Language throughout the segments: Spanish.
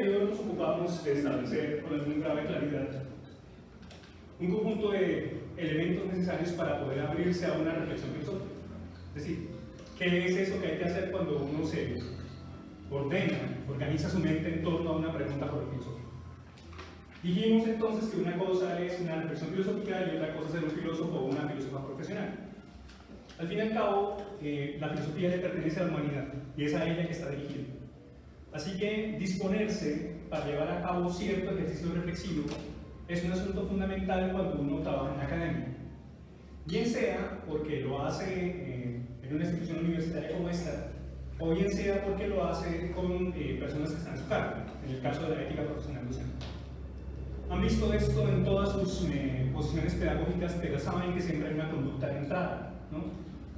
anterior nos ocupamos de establecer con alguna grave claridad un conjunto de elementos necesarios para poder abrirse a una reflexión filosófica. Es decir, ¿qué es eso que hay que hacer cuando uno se organiza su mente en torno a una pregunta por el filósofo? Dijimos entonces que una cosa es una reflexión filosófica y otra cosa es ser un filósofo o una filósofa profesional. Al fin y al cabo, la filosofía le pertenece a la humanidad y es a ella que está dirigida. Así que disponerse para llevar a cabo cierto ejercicio reflexivo es un asunto fundamental cuando uno trabaja en la academia. Bien sea porque lo hace en una institución universitaria como esta, o bien sea porque lo hace con personas que están a su cargo, en el caso de la ética profesional docente. Han visto esto en todas sus posiciones pedagógicas, pero saben que siempre hay una conducta de entrada, ¿no?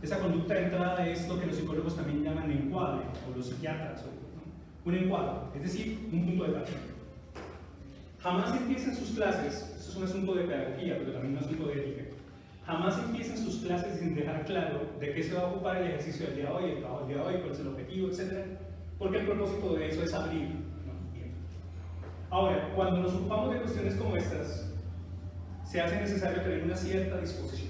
Esa conducta de entrada es lo que los psicólogos también llaman encuadre, o los psiquiatras, ¿no? Un encuadre, es decir, un punto de partida. Jamás empiezan sus clases, esto es un asunto de pedagogía, pero también un asunto de ética, jamás empiezan sus clases sin dejar claro de qué se va a ocupar el ejercicio del día de hoy, el trabajo del día de hoy, cuál es el objetivo, etc. Porque el propósito de eso es abrir, ¿no? Bien. Ahora, cuando nos ocupamos de cuestiones como estas, se hace necesario tener una cierta disposición.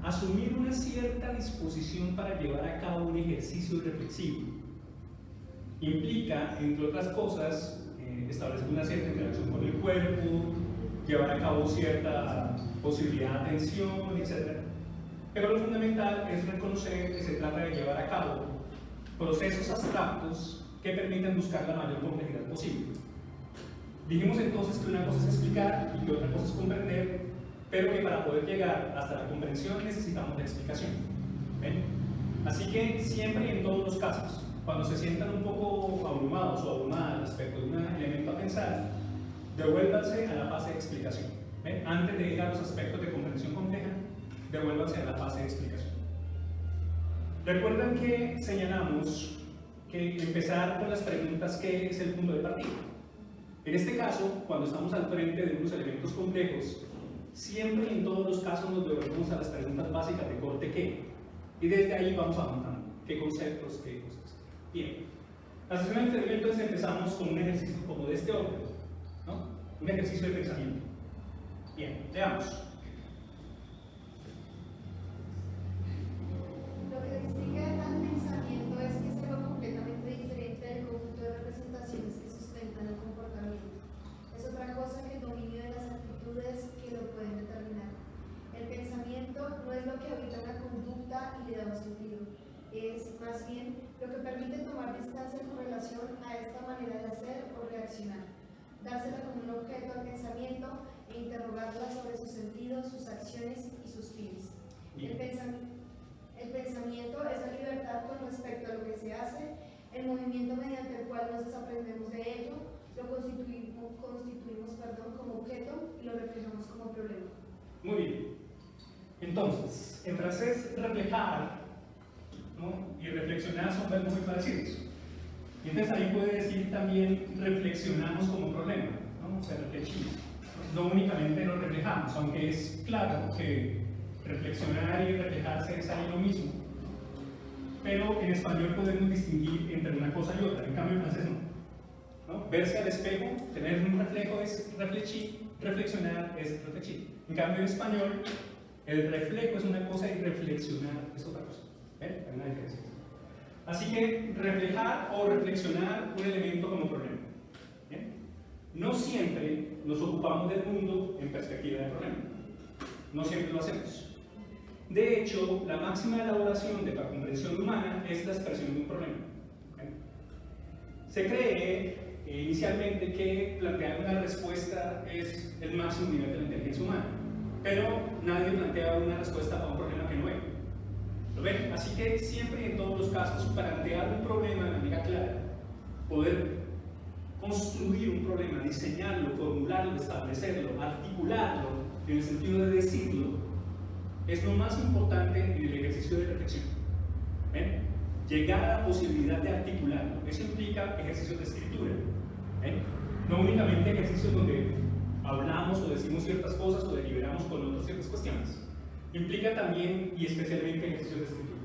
Asumir una cierta disposición para llevar a cabo un ejercicio reflexivo implica, entre otras cosas, establecer una cierta interacción con el cuerpo, llevar a cabo cierta posibilidad de atención, etc. Pero lo fundamental es reconocer que se trata de llevar a cabo procesos abstractos que permitan buscar la mayor complejidad posible. Dijimos entonces que una cosa es explicar y que otra cosa es comprender, pero que para poder llegar hasta la comprensión necesitamos la explicación. ¿Ven? Así que siempre y en todos los casos, cuando se sientan un poco abrumados o abrumadas respecto de un elemento a pensar, devuélvanse a la fase de explicación. ¿Ven? Antes de ir a los aspectos de comprensión compleja, devuélvanse a la fase de explicación. Recuerdan que señalamos que empezar con las preguntas ¿qué es el punto de partida? En este caso, cuando estamos al frente de unos elementos complejos, siempre y en todos los casos nos devolvemos a las preguntas básicas de corte ¿qué? Y desde ahí vamos avanzando. ¿Qué conceptos? ¿Qué cosas? Bien. La sesión anterior entonces empezamos con un ejercicio como de este orden, ¿no? Un ejercicio de pensamiento. Bien, veamos. Lo que distingue al pensamiento es que es algo completamente diferente del conjunto de representaciones que sustentan el comportamiento. Es otra cosa que el dominio de las actitudes que lo pueden determinar. El pensamiento no es lo que habita una conducta y le da un sentido. Es más bien lo que permite tomar distancia con relación a esta manera de hacer o reaccionar, dársela como un objeto al pensamiento e interrogarla sobre sus sentidos, sus acciones y sus fines. El pensamiento es la libertad con respecto a lo que se hace, el movimiento mediante el cual nos desaprendemos de ello, lo constituimos como objeto y lo reflejamos como problema. Muy bien. Entonces, en francés, reflejar, ¿no? Y reflexionar son verbos muy parecidos. Y entonces ahí puede decir también reflexionamos como problema, ¿no? O sea, reflexionamos. No únicamente nos reflejamos, aunque es claro que reflexionar y reflejarse es ahí lo mismo. Pero en español podemos distinguir entre una cosa y otra, en cambio en francés no. Verse al espejo, tener un reflejo es reflexir, reflexionar es reflexir. En cambio en español, el reflejo es una cosa y reflexionar es otra cosa. Hay una diferencia. Así que reflejar o reflexionar un elemento como problema. ¿Bien? No siempre nos ocupamos del mundo en perspectiva de problema. No siempre lo hacemos. De hecho, la máxima elaboración de la comprensión humana es la expresión de un problema. ¿Bien? Se cree inicialmente que plantear una respuesta es el máximo nivel de la inteligencia humana, pero nadie plantea una respuesta a un problema que no es. ¿Lo ven? Así que siempre y en todos los casos, plantear un problema de manera clara, poder construir un problema, diseñarlo, formularlo, establecerlo, articularlo, en el sentido de decirlo, es lo más importante en el ejercicio de reflexión. ¿Ven? Llegar a la posibilidad de articularlo. Eso implica ejercicios de escritura. ¿Ven? No únicamente ejercicios donde hablamos o decimos ciertas cosas o deliberamos con otros ciertas cuestiones. Implica también y especialmente ejercicios de escritura.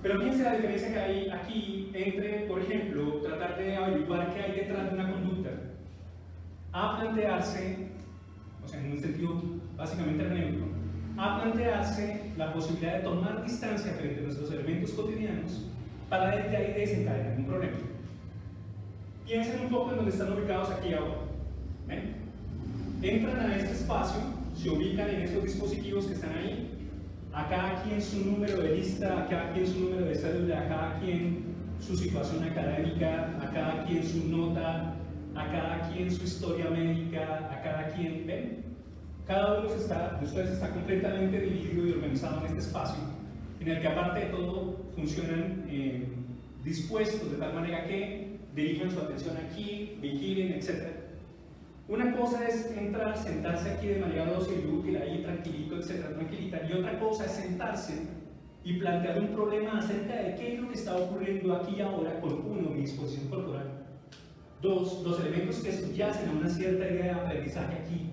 Pero fíjense la diferencia que hay aquí entre, por ejemplo, tratar de averiguar qué hay detrás de una conducta, a plantearse, o sea, en un sentido básicamente hermenéutico, a plantearse la posibilidad de tomar distancia frente a nuestros elementos cotidianos para desde ahí desencadenar un problema. Piensen un poco en donde están ubicados aquí ahora. ¿Ven? Entran a este espacio, se ubican en estos dispositivos que están ahí, a cada quien su número de lista, a cada quien su número de cédula, a cada quien su situación académica, a cada quien su nota, a cada quien su historia médica, a cada quien, ¿ven? Cada uno de ustedes está completamente dividido y organizado en este espacio, en el que aparte de todo funcionan dispuestos de tal manera que dirigen su atención aquí, vigilen, etc. Una cosa es entrar, sentarse aquí de manera dócil y útil, ahí tranquilito, etcétera, tranquilita, y otra cosa es sentarse y plantear un problema acerca de qué es lo que está ocurriendo aquí y ahora con uno, mi disposición corporal. Dos, los elementos que subyacen a una cierta idea de aprendizaje aquí.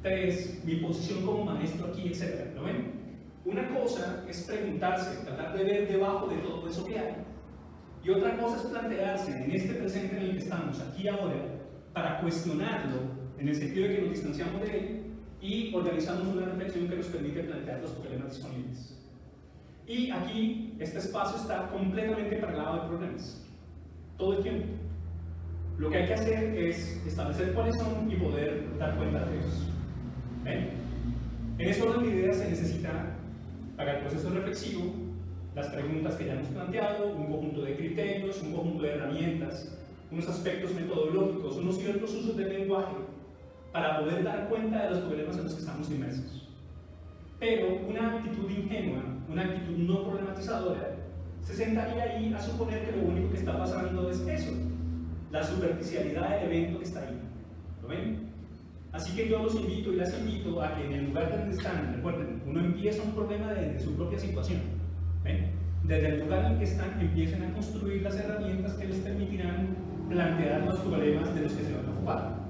Tres, mi posición como maestro aquí, etcétera. ¿Lo ven? Una cosa es preguntarse, tratar de ver debajo de todo eso que hay. Y otra cosa es plantearse en este presente en el que estamos, aquí y ahora, para cuestionarlo, en el sentido de que nos distanciamos de él y organizamos una reflexión que nos permite plantear los problemas disponibles. Y aquí, este espacio está completamente plagado de problemas, todo el tiempo. Lo que hay que hacer es establecer cuáles son y poder dar cuenta de ellos. ¿Ven? En ese orden de ideas se necesita, para el proceso reflexivo, las preguntas que ya hemos planteado, un conjunto de criterios, un conjunto de herramientas, unos aspectos metodológicos, unos ciertos usos del lenguaje, para poder dar cuenta de los problemas en los que estamos inmersos. Pero una actitud ingenua, una actitud no problematizadora, se sentaría ahí a suponer que lo único que está pasando es eso, la superficialidad del evento que está ahí. ¿Lo ven? Así que yo los invito y las invito a que en el lugar donde están, recuerden, uno empieza un problema desde su propia situación. ¿Ven? Desde el lugar en el que están, empiecen a construir las herramientas que les permitirán plantear los problemas de los que se van a ocupar.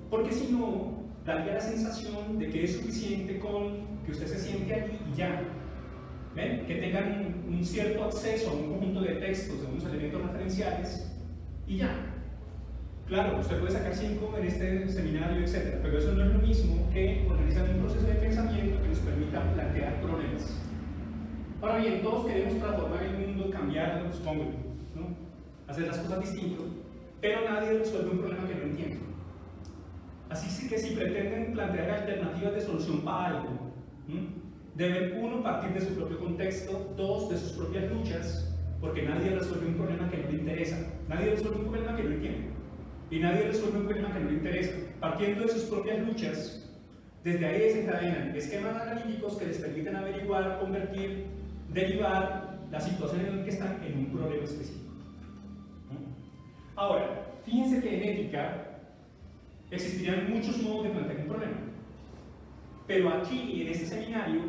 Porque si no, daría la sensación de que es suficiente con que usted se siente allí y ya. ¿Ven? Que tengan un cierto acceso a un conjunto de textos, de unos elementos referenciales y ya. Claro, usted puede sacar 5 en este seminario, etc. Pero eso no es lo mismo que organizar un proceso de pensamiento que nos permita plantear problemas. Ahora bien, todos queremos transformar el mundo, cambiarlo, supongo, ¿no? Hacer las cosas distintas, pero nadie resuelve un problema que no entiende. Así que si pretenden plantear alternativas de solución para algo, deben, uno, partir de su propio contexto, dos, de sus propias luchas, porque nadie resuelve un problema que no le interesa, nadie resuelve un problema que no entiende, y nadie resuelve un problema que no le interesa. Partiendo de sus propias luchas, desde ahí desencadenan esquemas analíticos que les permiten averiguar, convertir, derivar la situación en la que están en un problema específico. Ahora, fíjense que en ética existirían muchos modos de plantear un problema, pero aquí, en este seminario,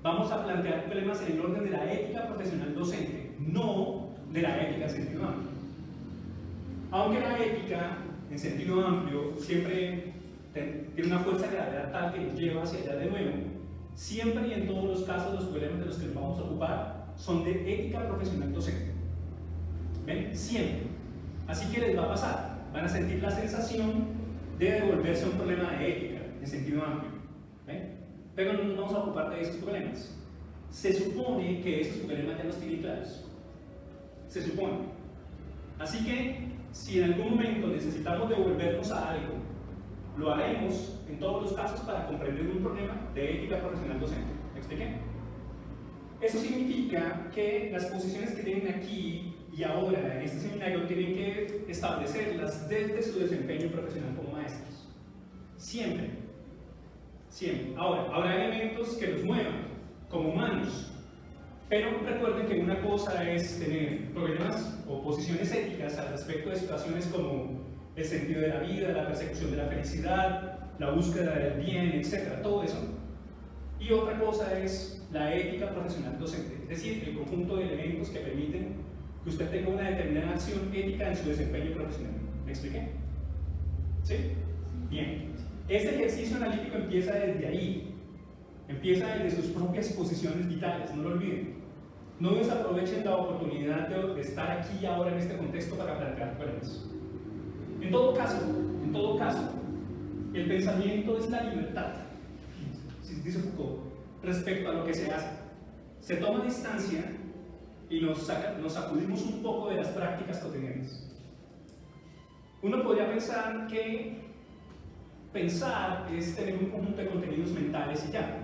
vamos a plantear problemas en el orden de la ética profesional docente, no de la ética en sentido amplio. Aunque la ética, en sentido amplio, siempre tiene una fuerza de gravedad tal que nos lleva hacia allá de nuevo, siempre y en todos los casos los problemas de los que nos vamos a ocupar son de ética profesional docente. ¿Ven? Siempre. Así que les va a pasar, van a sentir la sensación de devolverse a un problema de ética, en sentido amplio. ¿Ven? Pero no nos vamos a ocupar de esos problemas. Se supone que esos problemas ya los tienen claros. Se supone. Así que, si en algún momento necesitamos devolvernos a algo, lo haremos en todos los casos para comprender un problema de ética profesional docente. ¿Me expliqué? Eso significa que las posiciones que tienen aquí y ahora en este seminario tienen que establecerlas desde su desempeño profesional como maestros. Siempre. Siempre. Ahora, habrá elementos que los muevan como humanos, pero recuerden que una cosa es tener problemas o posiciones éticas al respecto de situaciones como el sentido de la vida, la persecución de la felicidad, la búsqueda del bien, etc. Todo eso. Y otra cosa es la ética profesional docente, es decir, el conjunto de elementos que permiten que usted tenga una determinada acción ética en su desempeño profesional. ¿Me expliqué? ¿Sí? Bien. Este ejercicio analítico empieza desde ahí. Empieza desde sus propias posiciones vitales, no lo olviden. no desaprovechen la oportunidad de estar aquí y ahora en este contexto para plantear problemas. En todo caso, el pensamiento es la libertad, dice Foucault, respecto a lo que se hace. Se toma distancia y nos sacudimos un poco de las prácticas cotidianas. Uno podría pensar que pensar es tener un conjunto de contenidos mentales y ya.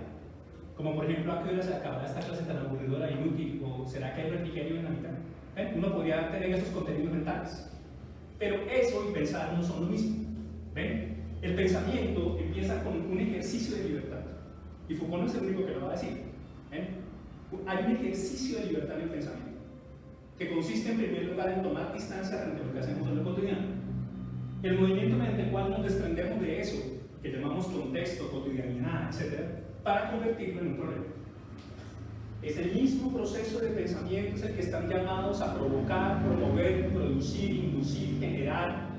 Como por ejemplo, ¿a qué hora se acabará esta clase tan aburridora e inútil? ¿O será que hay refrigerio en la mitad? Uno podría tener esos contenidos mentales. Pero eso y pensar no son lo mismo. ¿Ven? El pensamiento empieza con un ejercicio de libertad. Y Foucault no es el único que lo va a decir. Hay un ejercicio de libertad en el pensamiento, que consiste en primer lugar en tomar distancia frente a lo que hacemos en lo cotidiano. El movimiento mediante el cual nos desprendemos de eso, que llamamos contexto, cotidianidad, etc., para convertirlo en un problema. Es el mismo proceso de pensamiento es el que están llamados a provocar, promover, producir, inducir, generar,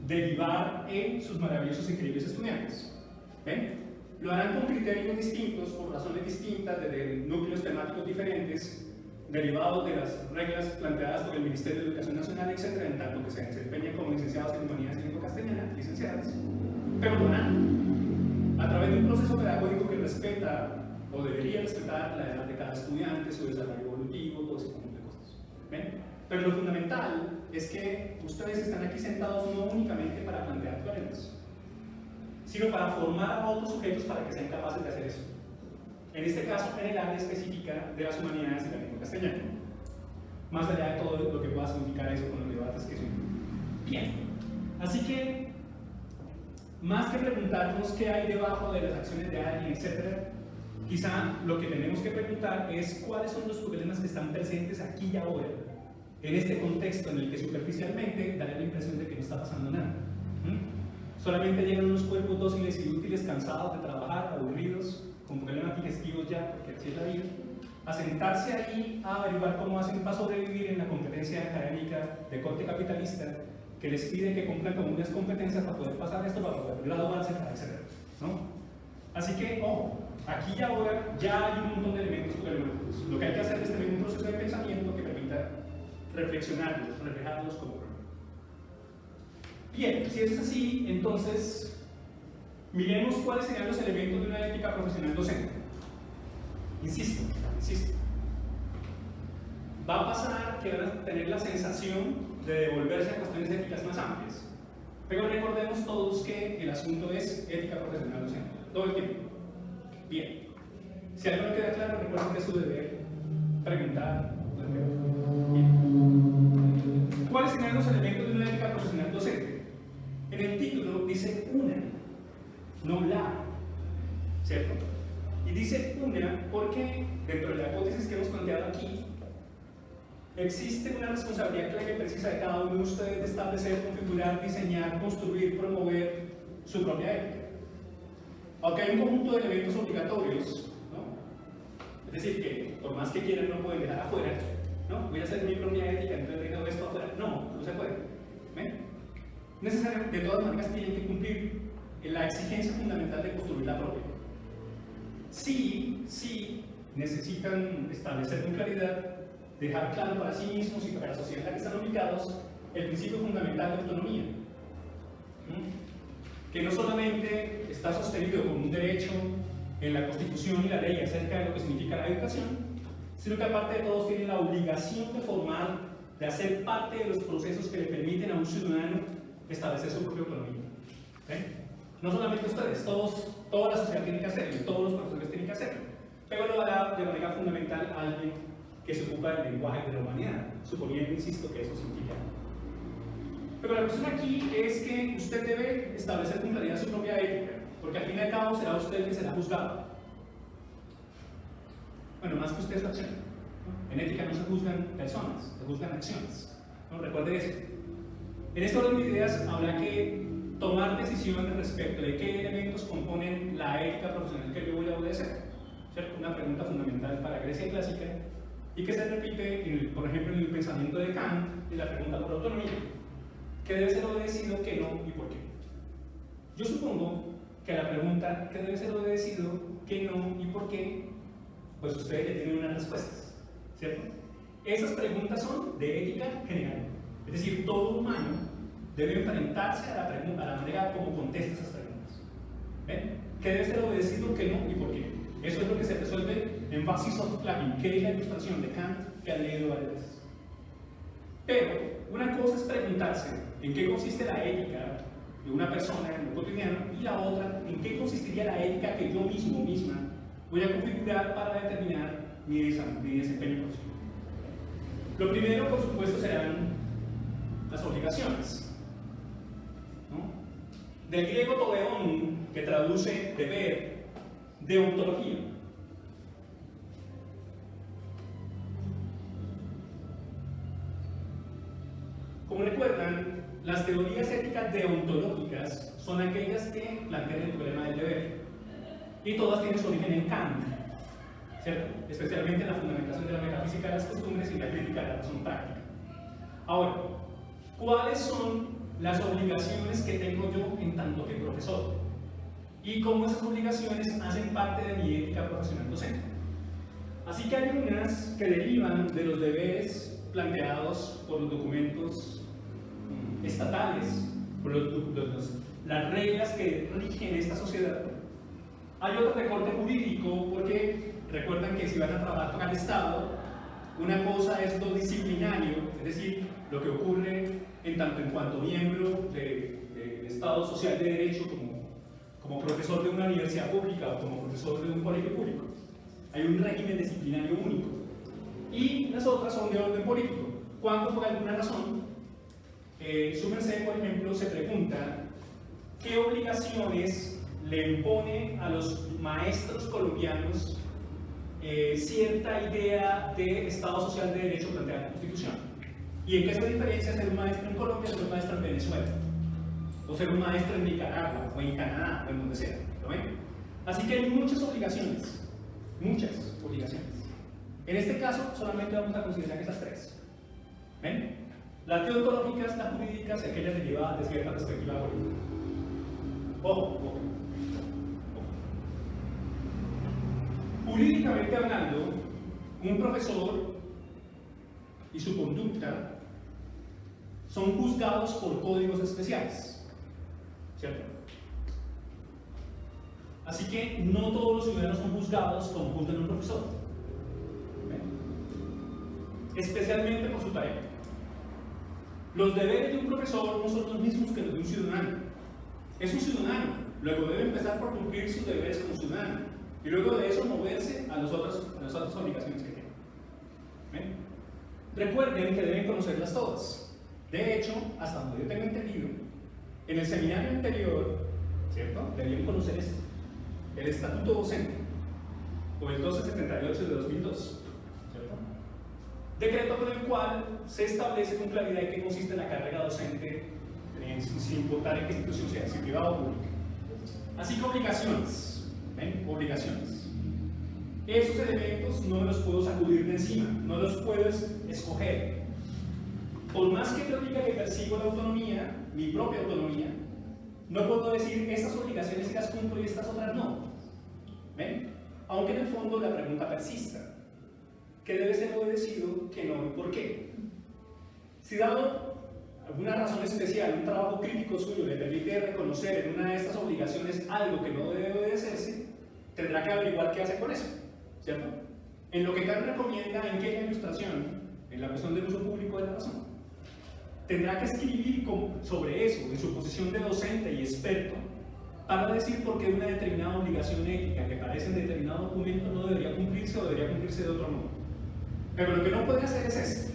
derivar en sus maravillosos y increíbles estudiantes. ¿Ven? Lo harán con criterios distintos, por razones distintas, desde núcleos temáticos diferentes, derivados de las reglas planteadas por el Ministerio de Educación Nacional, etc., en tanto que se desempeñan como licenciados en Humanidades y Lengua Castellana, licenciadas, pero lo harán a través de un proceso pedagógico que respeta, o debería respetar, la edad de cada estudiante, su desarrollo evolutivo, todo ese conjunto de cosas. ¿Ven? Pero lo fundamental es que ustedes están aquí sentados no únicamente para plantear problemas, sino para formar a otros sujetos para que sean capaces de hacer eso. En este caso, en el área específica de las humanidades y la lengua castellana. Más allá de todo lo que pueda significar eso con los debates que son. Bien, así que, más que preguntarnos qué hay debajo de las acciones de alguien, etc., quizá lo que tenemos que preguntar es cuáles son los problemas que están presentes aquí y ahora, en este contexto en el que superficialmente daría la impresión de que no está pasando nada. Solamente llegan unos cuerpos dóciles y útiles, cansados de trabajar, aburridos, con problemas digestivos ya, porque así es la vida, a sentarse ahí a averiguar cómo hacen para sobrevivir en la competencia académica de corte capitalista, que les pide que cumplan con unas competencias para poder pasar esto, para poder graduarse, para etc., ¿no? Así que, ojo, aquí y ahora ya hay un montón de elementos problemáticos. Lo que hay que hacer es tener un proceso de pensamiento que permita reflexionarlos, reflejarlos como problemas. Bien, si es así, entonces miremos cuáles serían los elementos de una ética profesional docente. Insisto, va a pasar que van a tener la sensación de devolverse a cuestiones éticas más amplias. Pero recordemos todos que el asunto es ética profesional docente, todo el tiempo. Bien, si algo no queda claro, recuerden que es su deber preguntar. Bien. ¿Cuáles serían los elementos de una ética profesional docente? En el título dice una, no la, ¿cierto? Y dice una porque dentro de la hipótesis que hemos planteado aquí, existe una responsabilidad clara y precisa de cada uno de ustedes de establecer, configurar, diseñar, construir, promover su propia ética. Aunque hay un conjunto de elementos obligatorios, ¿no? Es decir, que por más que quieran no pueden dejar afuera, ¿no? Voy a hacer mi propia ética, entonces dejo esto afuera. No se puede. ¿Ven? Necesariamente, de todas maneras, tienen que cumplir la exigencia fundamental de construir la propia. Sí, necesitan establecer con claridad, dejar claro para sí mismos y para la sociedad en la que están ubicados el principio fundamental de autonomía, que no solamente está sostenido como un derecho en la Constitución y la ley acerca de lo que significa la educación, sino que aparte de todos tienen la obligación de formar, de hacer parte de los procesos que le permiten a un ciudadano establecer su propia autonomía. No solamente ustedes, toda la sociedad tiene que hacerlo, todos los profesores tienen que hacerlo, pero lo hará de manera fundamental alguien que se ocupa del lenguaje de la humanidad, suponiendo, insisto, que eso significa. Pero la cuestión aquí es que usted debe establecer con claridad su propia ética, porque al fin y al cabo será usted el que será juzgado. Bueno, más que usted su acción. En ética no se juzgan personas, se juzgan acciones. ¿No? Recuerde eso. En este orden de ideas habrá que tomar decisiones respecto de qué elementos componen la ética profesional que yo voy a obedecer. ¿Cierto? Una pregunta fundamental para Grecia clásica y que se repite, por ejemplo, en el pensamiento de Kant y la pregunta por autonomía. ¿Qué debe ser obedecido, qué no y por qué? Yo supongo que a la pregunta ¿qué debe ser obedecido, qué no y por qué? Pues ustedes ya tienen unas respuestas. ¿cierto? Esas preguntas son de ética general. Es decir, todo humano debe enfrentarse a la manera como contesta esas preguntas. ¿Ven? ¿Qué debe ser obedecido, qué no y por qué? Eso es lo que se resuelve en Basis of Planning, que es la ilustración de Kant que han leído varias veces. Pero una cosa es preguntarse en qué consiste la ética de una persona en lo cotidiano y la otra en qué consistiría la ética que yo mismo misma voy a configurar para determinar mi desempeño profesional. Lo primero, por supuesto, serán las obligaciones, ¿no? Del griego tobeón, que traduce deber, deontología. Como recuerdan, las teorías éticas deontológicas son aquellas que plantean el problema del deber, y todas tienen su origen en Kant, ¿cierto? Especialmente en la fundamentación de la metafísica de las costumbres y la crítica de la razón práctica. Ahora, ¿cuáles son las obligaciones que tengo yo en tanto que profesor? Y cómo esas obligaciones hacen parte de mi ética profesional docente. Así que hay unas que derivan de los deberes planteados por los documentos estatales, por las reglas que rigen esta sociedad. Hay otro de corte jurídico, porque recuerdan que si van a trabajar con el Estado, una cosa es lo disciplinario, es decir, lo que ocurre en tanto en cuanto miembro del Estado social de derecho, como profesor de una universidad pública o como profesor de un colegio público. Hay un régimen disciplinario único. Y las otras son de orden político. Cuando por alguna razón, su merced, por ejemplo, se pregunta qué obligaciones le impone a los maestros colombianos cierta idea de Estado social de derecho planteada en la Constitución. ¿Y en qué se diferencia ser un maestro en Colombia de ser un maestro en Venezuela? O ser un maestro en Nicaragua, o en Canadá, o en donde sea. ¿Lo ven? Así que hay muchas obligaciones. Muchas obligaciones. En este caso, solamente vamos a considerar esas tres. ¿Ven? Las deontológicas, las jurídicas y aquellas derivadas de cierta perspectiva política. Ojo. Jurídicamente hablando, un profesor y su conducta son juzgados por códigos especiales, ¿cierto? Así que no todos los ciudadanos son juzgados como juzgan un profesor, ¿ven? Especialmente por su tarea. Los deberes de un profesor no son los mismos que los de un ciudadano. Es un ciudadano, luego debe empezar por cumplir sus deberes como ciudadano y luego de eso moverse a las otras obligaciones que tiene. ¿Ven? Recuerden que deben conocerlas todas. De hecho, hasta donde yo tengo entendido, en el seminario anterior, ¿cierto? Debían conocer esto, el Estatuto Docente, o el 1278 de 2002, ¿cierto? Decreto por el cual se establece con claridad en qué consiste la carrera docente, sin importar en qué institución sea, si privada o pública. Así que obligaciones. ¿Ven? Obligaciones. Esos elementos no me los puedo sacudir de encima, no los puedo escoger. Por más que yo diga que persigo la autonomía, mi propia autonomía, no puedo decir estas obligaciones y las cumplo y estas otras no. ¿Ven? Aunque en el fondo la pregunta persista. ¿Qué debe ser obedecido? ¿Qué no? ¿Y por qué? Si dado alguna razón especial, un trabajo crítico suyo le permite reconocer en una de estas obligaciones algo que no debe obedecerse, tendrá que averiguar qué hace con eso, ¿cierto? En lo que Kant recomienda en que la ilustración, en la cuestión del uso público de la razón, tendrá que escribir sobre eso, en su posición de docente y experto, para decir por qué una determinada obligación ética que aparece en determinado documento no debería cumplirse o debería cumplirse de otro modo. Pero lo que no puede hacer es esto.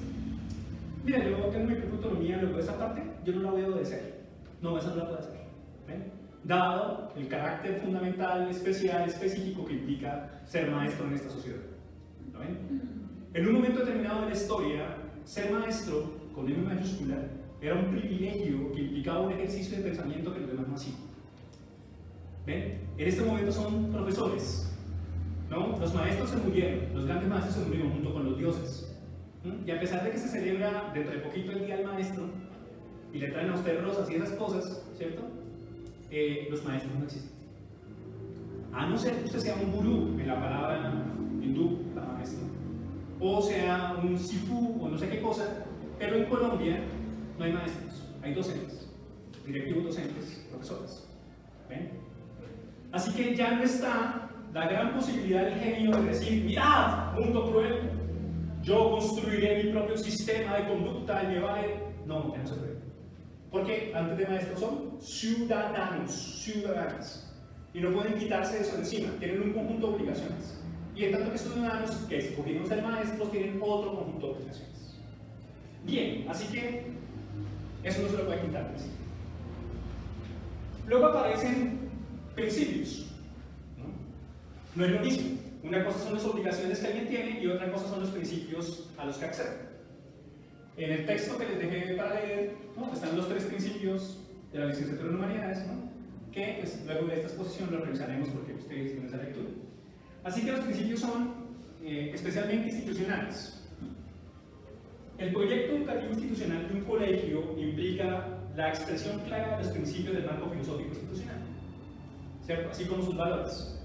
Mira, yo tengo mi propia autonomía, luego de esa parte, yo no la voy a obedecer. No, esa no la puedo hacer. ¿Ven? Dado el carácter fundamental, especial, específico que implica ser maestro en esta sociedad. ¿Lo ven? En un momento determinado de la historia, ser maestro, con M mayúscula, era un privilegio que implicaba un ejercicio de pensamiento que los demás no hacían. ¿Ven? En este momento son profesores, ¿no? Los maestros se murieron, los grandes maestros se murieron junto con los dioses. Y a pesar de que se celebra dentro de poquito el Día del Maestro, y le traen a usted rosas y esas cosas, ¿cierto? Los maestros no existen. A no ser que usted sea un gurú, en la palabra hindú, la maestra. o sea un SIFU o no sé qué cosa, pero en Colombia no hay maestros, hay docentes, directivos docentes, profesores. ¿Ven? Así que ya no está la gran posibilidad del genio de decir, mirad, mundo cruel, yo construiré mi propio sistema de conducta y me vale. No, ya no se puede. Porque antes de maestros son ciudadanos, y no pueden quitarse eso de encima, tienen un conjunto de obligaciones. Y en tanto que ciudadanos que escogieron ser maestros tienen otro conjunto de obligaciones. Bien, así que eso no se lo puede quitar de encima. Luego aparecen principios. No es lo mismo. Una cosa son las obligaciones que alguien tiene y otra cosa son los principios a los que accede. En el texto que les dejé para leer, ¿no?, están los 3 principios de la licenciatura en Humanidades, ¿no?, que pues, luego de esta exposición lo revisaremos porque ustedes tienen esa lectura. Así que los principios son especialmente institucionales. El proyecto educativo institucional de un colegio implica la expresión clara de los principios del marco filosófico institucional, ¿cierto?, así como sus valores.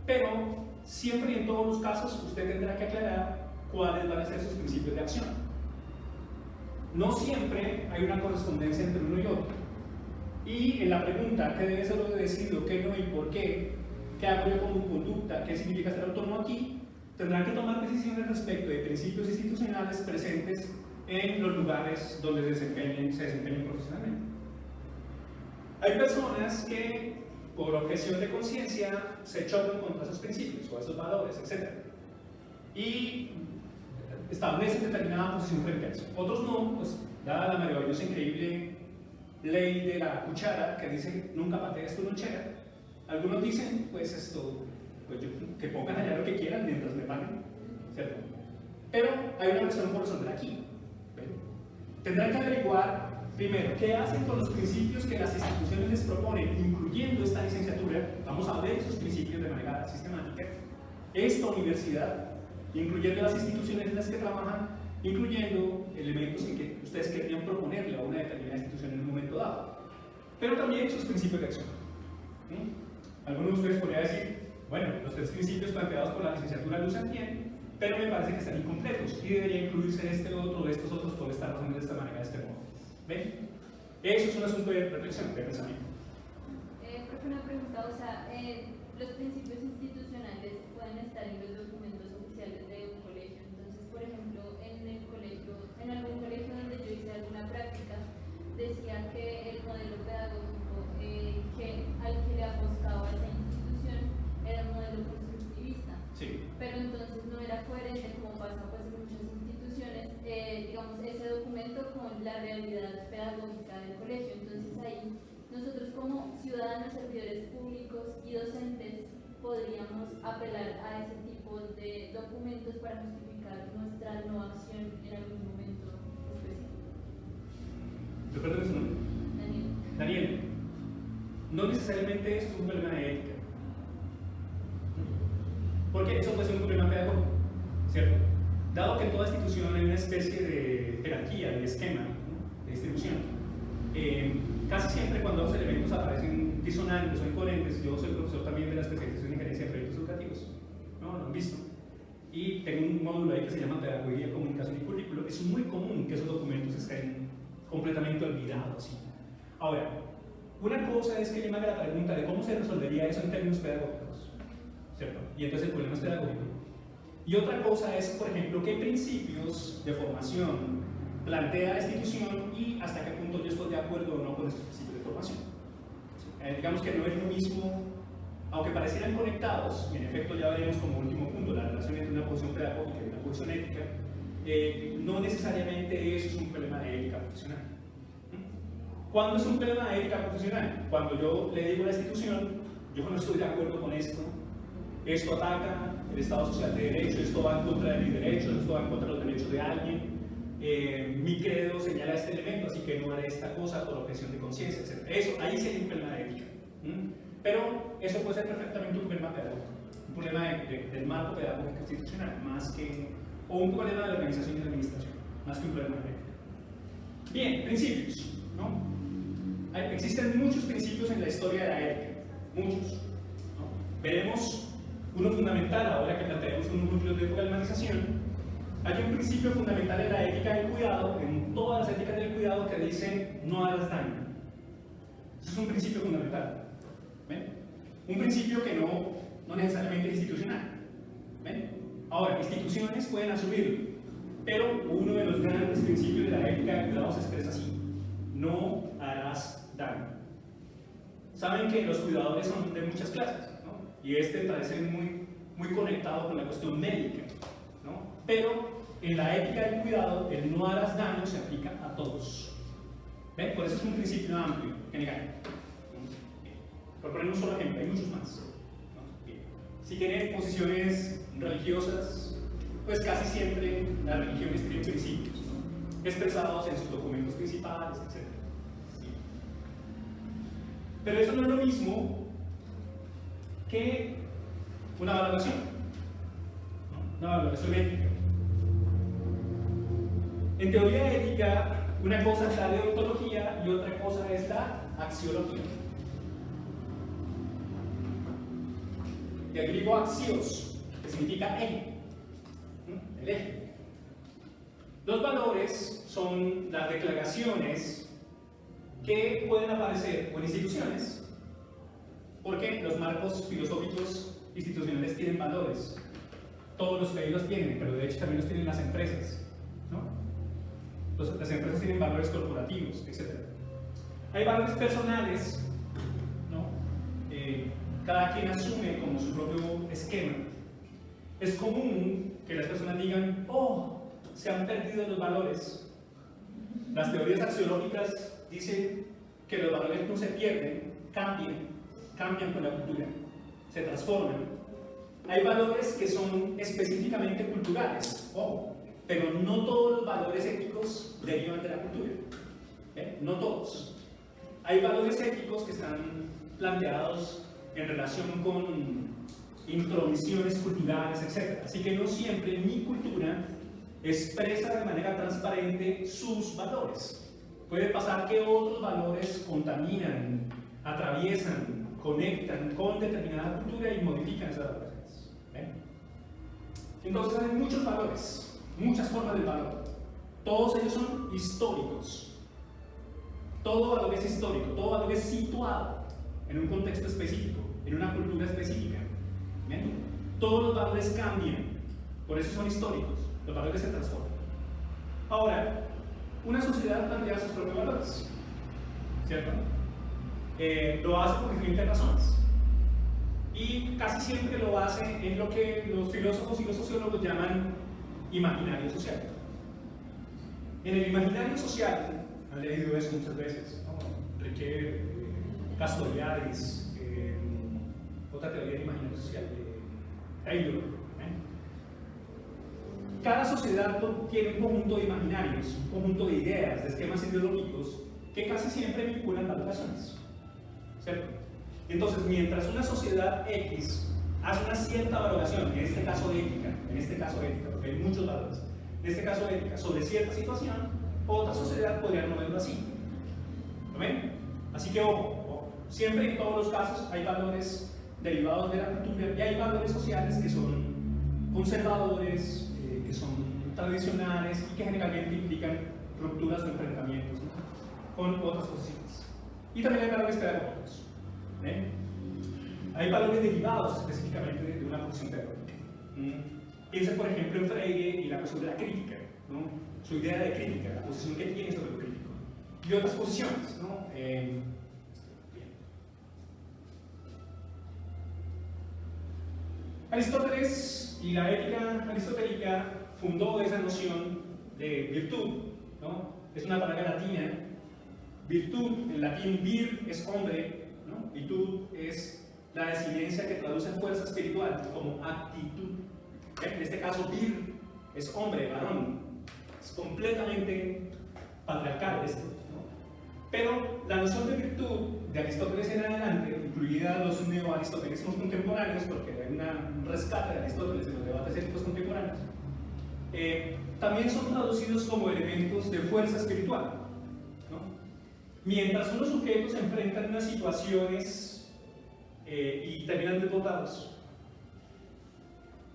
Pero siempre y en todos los casos usted tendrá que aclarar cuáles van a ser sus principios de acción. No siempre hay una correspondencia entre uno y otro. Y en la pregunta, ¿qué debe ser lo de decidido, qué no y por qué? ¿Qué hago yo como conducta? ¿Qué significa ser autónomo aquí? Tendrán que tomar decisiones respecto de principios institucionales presentes en los lugares donde se desempeñen profesionalmente. Hay personas que, por objeción de conciencia, se chocan contra esos principios o esos valores, etc. Y establecen determinada posición frente a eso. Otros no, pues dada la maravillosa, increíble ley de la cuchara que dice nunca patees tu lonchera. Algunos dicen, pues esto, pues que pongan allá lo que quieran mientras me paguen, ¿cierto? Pero hay una razón por resolver aquí. ¿Ven? Tendrán que averiguar primero qué hacen con los principios que las instituciones les proponen, incluyendo esta licenciatura. Vamos a ver esos principios de manera sistemática. Esta universidad, incluyendo las instituciones en las que trabajan, incluyendo elementos en que ustedes querrían proponerle a una determinada institución en un momento dado, pero también sus principios de acción. Algunos de ustedes podrían decir, bueno, los 3 principios planteados por la licenciatura lucen bien, pero me parece que están incompletos y debería incluirse este otro de estos otros por estar razonando de esta manera, de este modo. ¿Ven? Eso es un asunto de reflexión, de pensamiento. Profe, una pregunta, o sea, los principios institucionales pueden estar en los documentos oficiales de un colegio. Entonces, por ejemplo, en algún colegio donde yo hice alguna práctica, decía que el modelo pedagógico al que le apostaba esa institución era un modelo constructivista. Sí. Pero entonces no era coherente, como pasa pues en muchas instituciones, digamos, ese documento con la realidad pedagógica del colegio. Entonces ahí nosotros como ciudadanos, servidores públicos y docentes podríamos apelar a ese tipo de documentos para justificar nuestra no acción en algún momento específico. ¿Recuerdan su nombre? Daniel. No necesariamente eso es un problema de ética. Porque eso puede ser un problema pedagógico, ¿cierto? Dado que en toda institución hay una especie de jerarquía, de esquema, ¿no?, de distribución, casi siempre cuando los elementos aparecen disonantes o incoherentes, yo soy profesor también de la especialización en gerencia de proyectos educativos, ¿no? Lo han visto. Y tengo un módulo ahí que se llama Pedagogía, Comunicación y Currículo. Es muy común que esos documentos estén completamente olvidados, ¿sí? Ahora, una cosa es que yo me haga la pregunta de cómo se resolvería eso en términos pedagógicos, ¿cierto? Y entonces el problema es pedagógico. Y otra cosa es, por ejemplo, qué principios de formación plantea la institución y hasta qué punto yo estoy de acuerdo o no con esos principios de formación. Digamos que no es lo mismo, aunque parecieran conectados, y en efecto ya veremos como último punto la relación entre una posición pedagógica y una posición ética, no necesariamente eso es un problema de ética profesional. ¿Cuándo es un problema de ética profesional? Cuando yo le digo a la institución, yo no estoy de acuerdo con esto ataca el Estado Social de Derecho, esto va en contra de mis derechos, esto va en contra de los derechos de alguien, mi credo señala este elemento, así que no haré esta cosa por objeción de conciencia, etc. Eso, ahí sí hay un problema de ética. Pero eso puede ser perfectamente un problema pedagógico, un problema del marco pedagógico institucional, más que, o un problema de organización y de administración, más que un problema de ética. Bien, principios, ¿no? Existen muchos principios en la historia de la ética, muchos, ¿no? Veremos uno fundamental ahora que planteamos un núcleo de organización, Hay un principio fundamental en la ética del cuidado, en todas las éticas del cuidado, que dice no harás daño. Eso es un principio fundamental. ¿Ven? Un principio que no necesariamente es institucional. ¿Ven? Ahora, instituciones pueden asumirlo, pero uno de los grandes principios de la ética del cuidado se expresa así: no harás daño. Saben que los cuidadores son de muchas clases, ¿no? Y parece muy conectado con la cuestión médica, ¿no? Pero en la ética del cuidado, el no harás daño se aplica a todos. ¿Ven? Por eso es un principio amplio, general. Por poner un solo ejemplo, hay muchos más. Si tienen posiciones religiosas, pues casi siempre las religiones tienen principios, ¿no?, expresados en sus documentos principales, etc. Pero eso no es lo mismo que una valoración, ¿no? Una valoración ética. En teoría ética, una cosa es la deontología y otra cosa es la axiología. Del griego axios, que significa eje, ¿no?, el eje. Los valores son las declaraciones que pueden aparecer en instituciones, porque los marcos filosóficos institucionales tienen valores. Todos los países los tienen, pero de hecho también los tienen las empresas, ¿no? Las empresas tienen valores corporativos, etc. Hay valores personales, ¿no? Cada quien asume como su propio esquema. Es común que las personas digan: oh, se han perdido los valores. Las teorías axiológicas dicen que los valores no se pierden, cambian con la cultura, se transforman. Hay valores que son específicamente culturales, pero no todos los valores éticos derivan de la cultura. No todos. Hay valores éticos que están planteados en relación con intromisiones culturales, etc. Así que no siempre mi cultura expresa de manera transparente sus valores. Puede pasar que otros valores contaminan, atraviesan, conectan con determinada cultura y modifican esas valores. Entonces hay muchos valores, muchas formas de valor. Todos ellos son históricos. Todo valor es histórico, todo valor es situado en un contexto específico, en una cultura específica. ¿Ven? Todos los valores cambian, por eso son históricos, los valores se transforman. Ahora, una sociedad plantea sus propios valores, ¿cierto? Lo hace por diferentes razones. Y casi siempre lo hace en lo que los filósofos y los sociólogos llaman imaginario social. En el imaginario social, han leído eso muchas veces, ¿no? Enrique Castoriadis, otra teoría del imaginario social, Taylor. Cada sociedad tiene un conjunto de imaginarios, un conjunto de ideas, de esquemas ideológicos que casi siempre vinculan valoraciones, ¿cierto? Entonces, mientras una sociedad X hace una cierta valoración, en este caso ética, porque hay muchos valores, en este caso ética, sobre cierta situación, otra sociedad podría no verlo así. ¿Lo ven? Así que ojo, siempre en todos los casos hay valores derivados de la cultura y hay valores sociales que son conservadores, que son tradicionales y que generalmente implican rupturas o enfrentamientos, ¿no?, con otras posiciones. Y también hay valores pedagógicos. Hay valores derivados específicamente de una posición pedagógica. Piensa, por ejemplo, en Freire y la cuestión de la crítica, ¿no?, su idea de crítica, la posición que tiene sobre lo crítico, y otras posiciones, ¿no? Aristóteles y la ética aristotélica fundó esa noción de virtud, ¿no? Es una palabra latina. Virtud, en latín vir es hombre, ¿no? Virtud es la desinencia que traduce fuerza espiritual como actitud. En este caso, vir es hombre, varón. Es completamente patriarcal esto, ¿no? Pero la noción de virtud de Aristóteles en adelante, incluida los neoaristotelismos contemporáneos, porque hay un rescate de Aristóteles en los debates éticos contemporáneos, también son traducidos como elementos de fuerza espiritual, ¿no? Mientras unos sujetos se enfrentan a unas situaciones y terminan desbordados,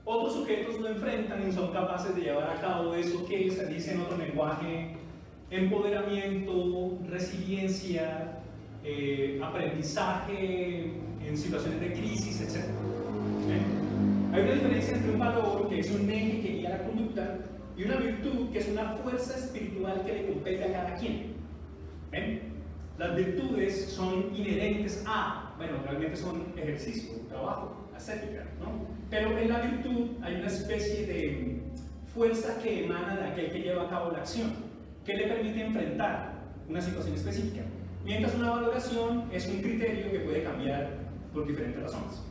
Otros sujetos lo enfrentan y son capaces de llevar a cabo eso que se dice en otro lenguaje: empoderamiento, resiliencia, aprendizaje en situaciones de crisis, etc. Hay una diferencia entre un valor, que es un eje que guía la conducta, y una virtud, que es una fuerza espiritual que le compete a cada quien. Las virtudes son inherentes a, bueno, realmente son ejercicio, trabajo, ascética, ¿no? Pero en la virtud hay una especie de fuerza que emana de aquel que lleva a cabo la acción, que le permite enfrentar una situación específica, mientras una valoración es un criterio que puede cambiar por diferentes razones.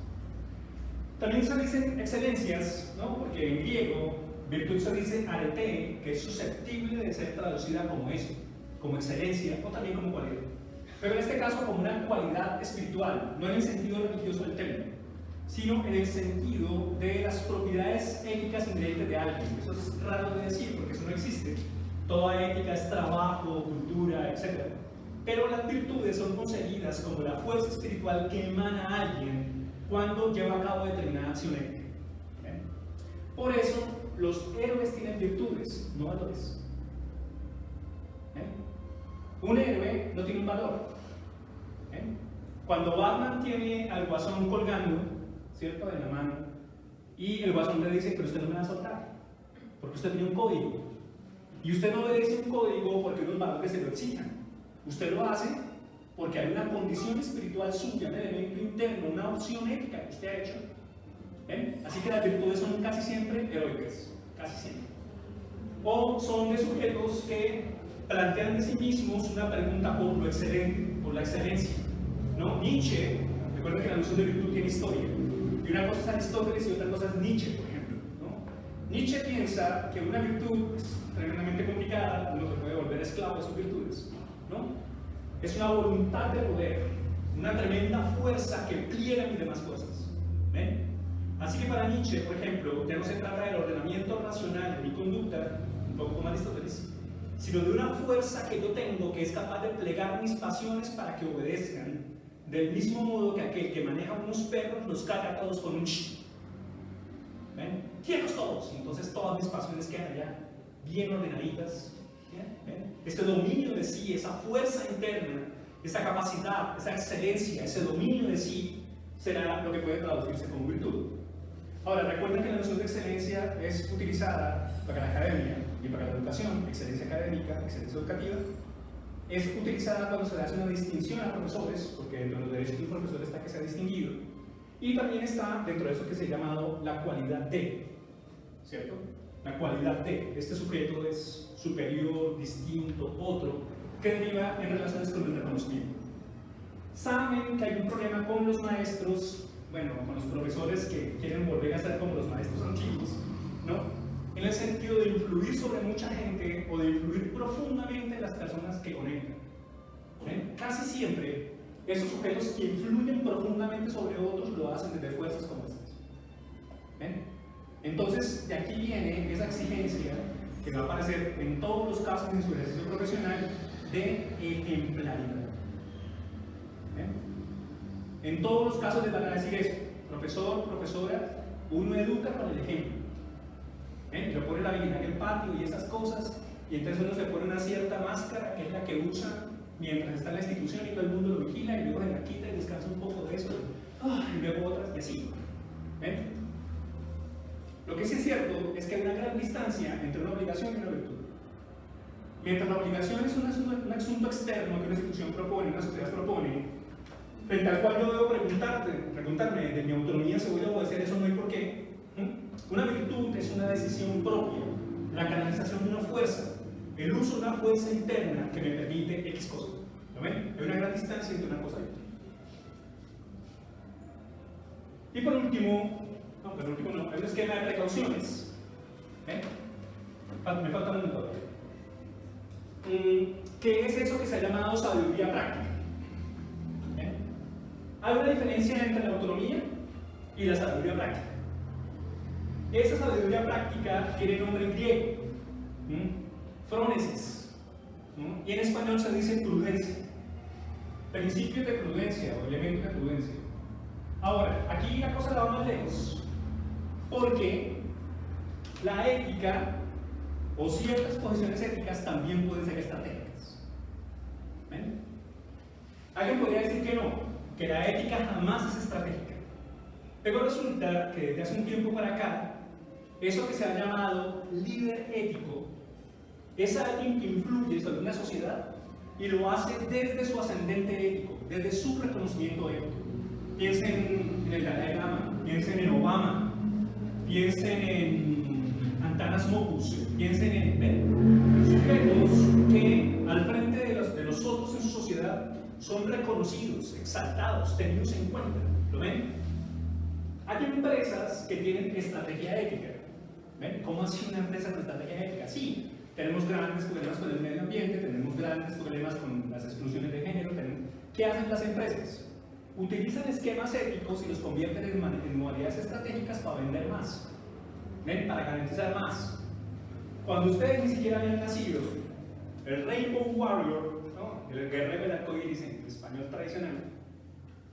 También se dicen excelencias, ¿no? Porque en griego virtud se dice arete, que es susceptible de ser traducida como eso, como excelencia o también como cualidad. Pero en este caso como una cualidad espiritual, no en el sentido religioso del término, sino en el sentido de las propiedades éticas inherentes de alguien. Eso es raro de decir porque eso no existe. Toda ética es trabajo, cultura, etc. Pero las virtudes son concebidas como la fuerza espiritual que emana a alguien cuando lleva a cabo determinada acción ética. Por eso los héroes tienen virtudes, no valores. Un héroe no tiene un valor. Cuando Batman tiene al Guasón colgando, ¿cierto?, de la mano, y el Guasón le dice: pero usted no me va a soltar, porque usted tiene un código, y usted no obedece un código porque unos valores se lo exijan. Usted lo hace porque hay una condición espiritual suya, un elemento interno, una opción ética que usted ha hecho. Así que las virtudes son casi siempre heroicas, casi siempre. O son de sujetos que plantean de sí mismos una pregunta por lo excelente, por la excelencia, ¿no? Nietzsche, recuerden que la noción de virtud tiene historia, y una cosa es Aristóteles y otra cosa es Nietzsche, por ejemplo, ¿no? Nietzsche piensa que una virtud es tremendamente complicada, uno se puede volver esclavo de sus virtudes, ¿no? Es una voluntad de poder, una tremenda fuerza que pliega mis demás cosas. Así que para Nietzsche, por ejemplo, ya no se trata del ordenamiento racional de mi conducta, un poco como Aristóteles, sino de una fuerza que yo tengo que es capaz de plegar mis pasiones para que obedezcan, del mismo modo que aquel que maneja unos perros los carga a todos con un ch. Quietos todos, y entonces todas mis pasiones quedan allá, bien ordenaditas. Este dominio de sí, esa fuerza interna, esa capacidad, esa excelencia, ese dominio de sí, será lo que puede traducirse como virtud. Ahora, recuerden que la noción de excelencia es utilizada para la academia y para la educación, excelencia académica, excelencia educativa. Es utilizada cuando se le hace una distinción a profesores, porque dentro de los derechos de un profesor está que sea distinguido, y también está dentro de eso que se ha llamado la cualidad de, ¿cierto? La cualidad de, este sujeto es superior, distinto, otro, que deriva en relaciones con el reconocimiento. Saben que hay un problema con los maestros, bueno, con los profesores que quieren volver a ser como los maestros antiguos, ¿no? En el sentido de influir sobre mucha gente o de influir profundamente en las personas que conectan. Casi siempre, esos sujetos que influyen profundamente sobre otros lo hacen desde fuerzas como estas. Entonces, de aquí viene esa exigencia que va a aparecer en todos los casos en su ejercicio profesional de ejemplaridad. En todos los casos les van a decir eso: profesor, profesora, uno educa con el ejemplo. Lo pone la habilidad en el patio y esas cosas, y entonces uno se pone una cierta máscara que es la que usa mientras está en la institución y todo el mundo lo vigila, y luego se la quita y descansa un poco de eso, y luego otras, y así. Lo que sí es cierto es que hay una gran distancia entre una obligación y una virtud. Mientras la obligación es un asunto externo que una institución propone, una sociedad propone, frente al cual yo debo preguntarme de mi autonomía si voy a obedecer eso o no y por qué. Una virtud es una decisión propia, la canalización de una fuerza, el uso de una fuerza interna que me permite X cosa. ¿Lo ven? Hay una gran distancia entre una cosa y otra. Y por último, hay un esquema de precauciones. Me falta un todavía. ¿Qué es eso que se ha llamado sabiduría práctica? Hay una diferencia entre la autonomía y la sabiduría práctica. Esa sabiduría práctica tiene nombre en griego, phronesis, y en español se dice prudencia, principios de prudencia o elementos de prudencia. Ahora, aquí la cosa la va más lejos. Porque la ética o ciertas posiciones éticas también pueden ser estratégicas. ¿Ven? Alguien podría decir que no, que la ética jamás es estratégica. Pero resulta que desde hace un tiempo para acá, eso que se ha llamado líder ético es alguien que influye sobre una sociedad y lo hace desde su ascendente ético, desde su reconocimiento ético. Piensen en el Dalai Lama, piensen en Obama, piensen en Antanas Mockus, piensen en sujetos que al frente de los otros en su sociedad son reconocidos, exaltados, tenidos en cuenta. ¿Lo ven? Hay empresas que tienen estrategia ética. ¿Ven? ¿Cómo hace una empresa con estrategia ética? Sí, tenemos grandes problemas con el medio ambiente, tenemos grandes problemas con las exclusiones de género. ¿Qué hacen las empresas? Utilizan esquemas éticos y los convierten en modalidades estratégicas para vender más. ¿Ven? Para garantizar más. Cuando ustedes ni siquiera habían nacido, el Rainbow Warrior, ¿no? El guerrero del arco iris en español tradicional,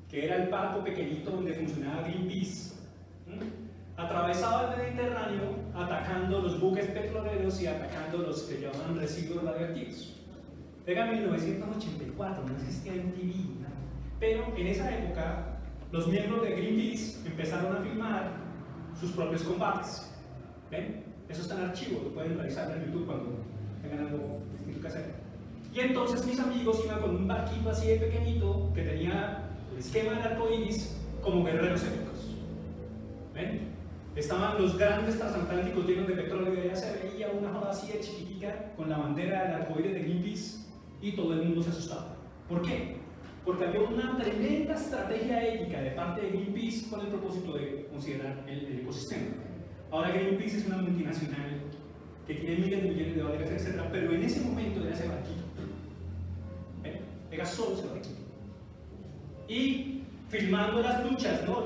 que era el barco pequeñito donde funcionaba Greenpeace, atravesaba el Mediterráneo atacando los buques petroleros y atacando los que llamaban residuos radioactivos. Era 1984, no existía MTV, ¿no? Pero en esa época los miembros de Greenpeace empezaron a filmar sus propios combates. ¿Ven? Eso está en archivo, lo pueden revisar en YouTube cuando tengan algo distinto que hacer. Y entonces mis amigos iban con un barquito así de pequeñito que tenía el esquema del arco iris como guerreros éticos. ¿Ven? Estaban los grandes transatlánticos llenos de petróleo y allá se veía una joda así de chiquitica con la bandera del arco iris de Greenpeace y todo el mundo se asustaba. ¿Por qué? Porque había una tremenda estrategia ética de parte de Greenpeace con el propósito de considerar el ecosistema. Ahora Greenpeace es una multinacional que tiene miles de millones de dólares, etc. Pero en ese momento era ese barquito. ¿Ven? Era solo ese barquito. Y filmando las luchas, ¿no?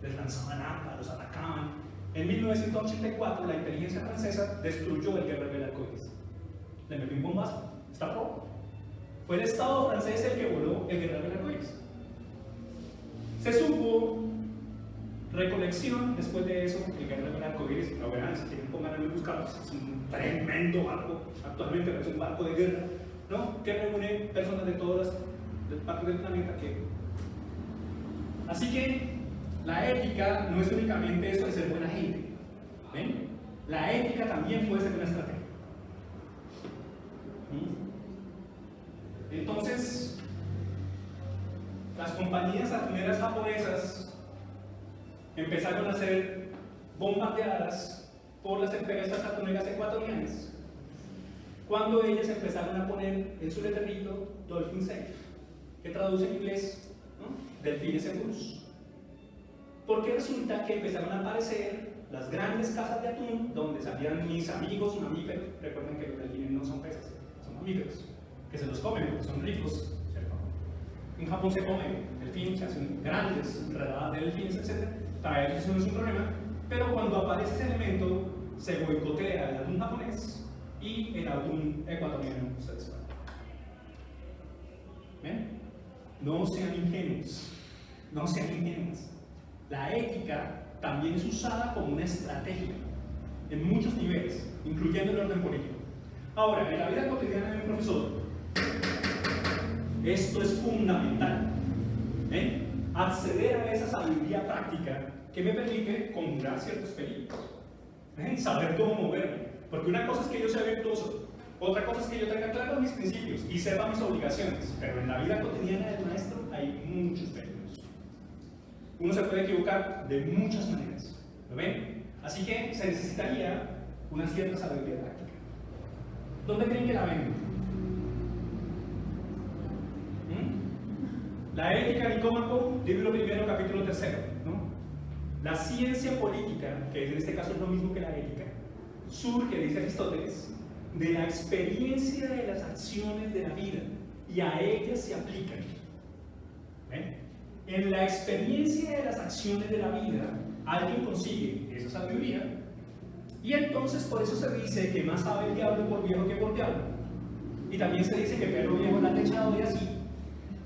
Les lanzaban armas, los atacaban. En 1984 la inteligencia francesa destruyó el guerrero del arco iris. Le metió un bombazo. Está probado. Fue el Estado francés el que voló el guerrero del arco iris. Se supo recolección después de eso, el guerrero del arco iris. Lo verán, si quieren pongan en buscarlos. Es un tremendo barco. Actualmente es un barco de guerra, ¿no? Que reúne personas de todas las partes del planeta. Así que la ética no es únicamente eso de ser buena gente. ¿Ven? La ética también puede ser una estrategia. Entonces, las compañías atuneras japonesas empezaron a ser bombardeadas por las empresas atuneras ecuatorianas cuando ellas empezaron a poner en su letrerito Dolphin Safe, que traduce en inglés, ¿no? Delfines seguros. Porque resulta que empezaron a aparecer las grandes casas de atún donde salían mis amigos mamíferos. Recuerden que los delfines no son peces, son mamíferos, que se los comen porque son ricos, ¿cierto? En Japón se comen delfines, se hacen grandes redadas de delfines, etc. Para ellos eso no es un problema, pero cuando aparece ese elemento se boicotea el atún japonés y el atún ecuatoriano se dispara. ¿Ven? No sean ingenuos, no sean ingenuos. La ética también es usada como una estrategia en muchos niveles, incluyendo el orden político. Ahora, en la vida cotidiana de un profesor, esto es fundamental. Acceder a esa sabiduría práctica que me permite conjurar ciertos peligros. Saber cómo moverme. Porque una cosa es que yo sea virtuoso, otra cosa es que yo tenga claros mis principios y sepa mis obligaciones. Pero en la vida cotidiana del maestro hay muchos peligros. Uno se puede equivocar de muchas maneras. ¿Lo ven? Así que se necesitaría una cierta sabiduría práctica. ¿Dónde creen que la ven? La ética de Nicómaco, libro primero, capítulo 3, ¿no? La ciencia política, que en este caso es lo mismo que la ética, surge, dice Aristóteles, de la experiencia de las acciones de la vida y a ellas se aplican. ¿Ven? En la experiencia de las acciones de la vida, alguien consigue esa sabiduría y entonces por eso se dice que más sabe el diablo por viejo que por diablo. Y también se dice que perro viejo la ha echado y así.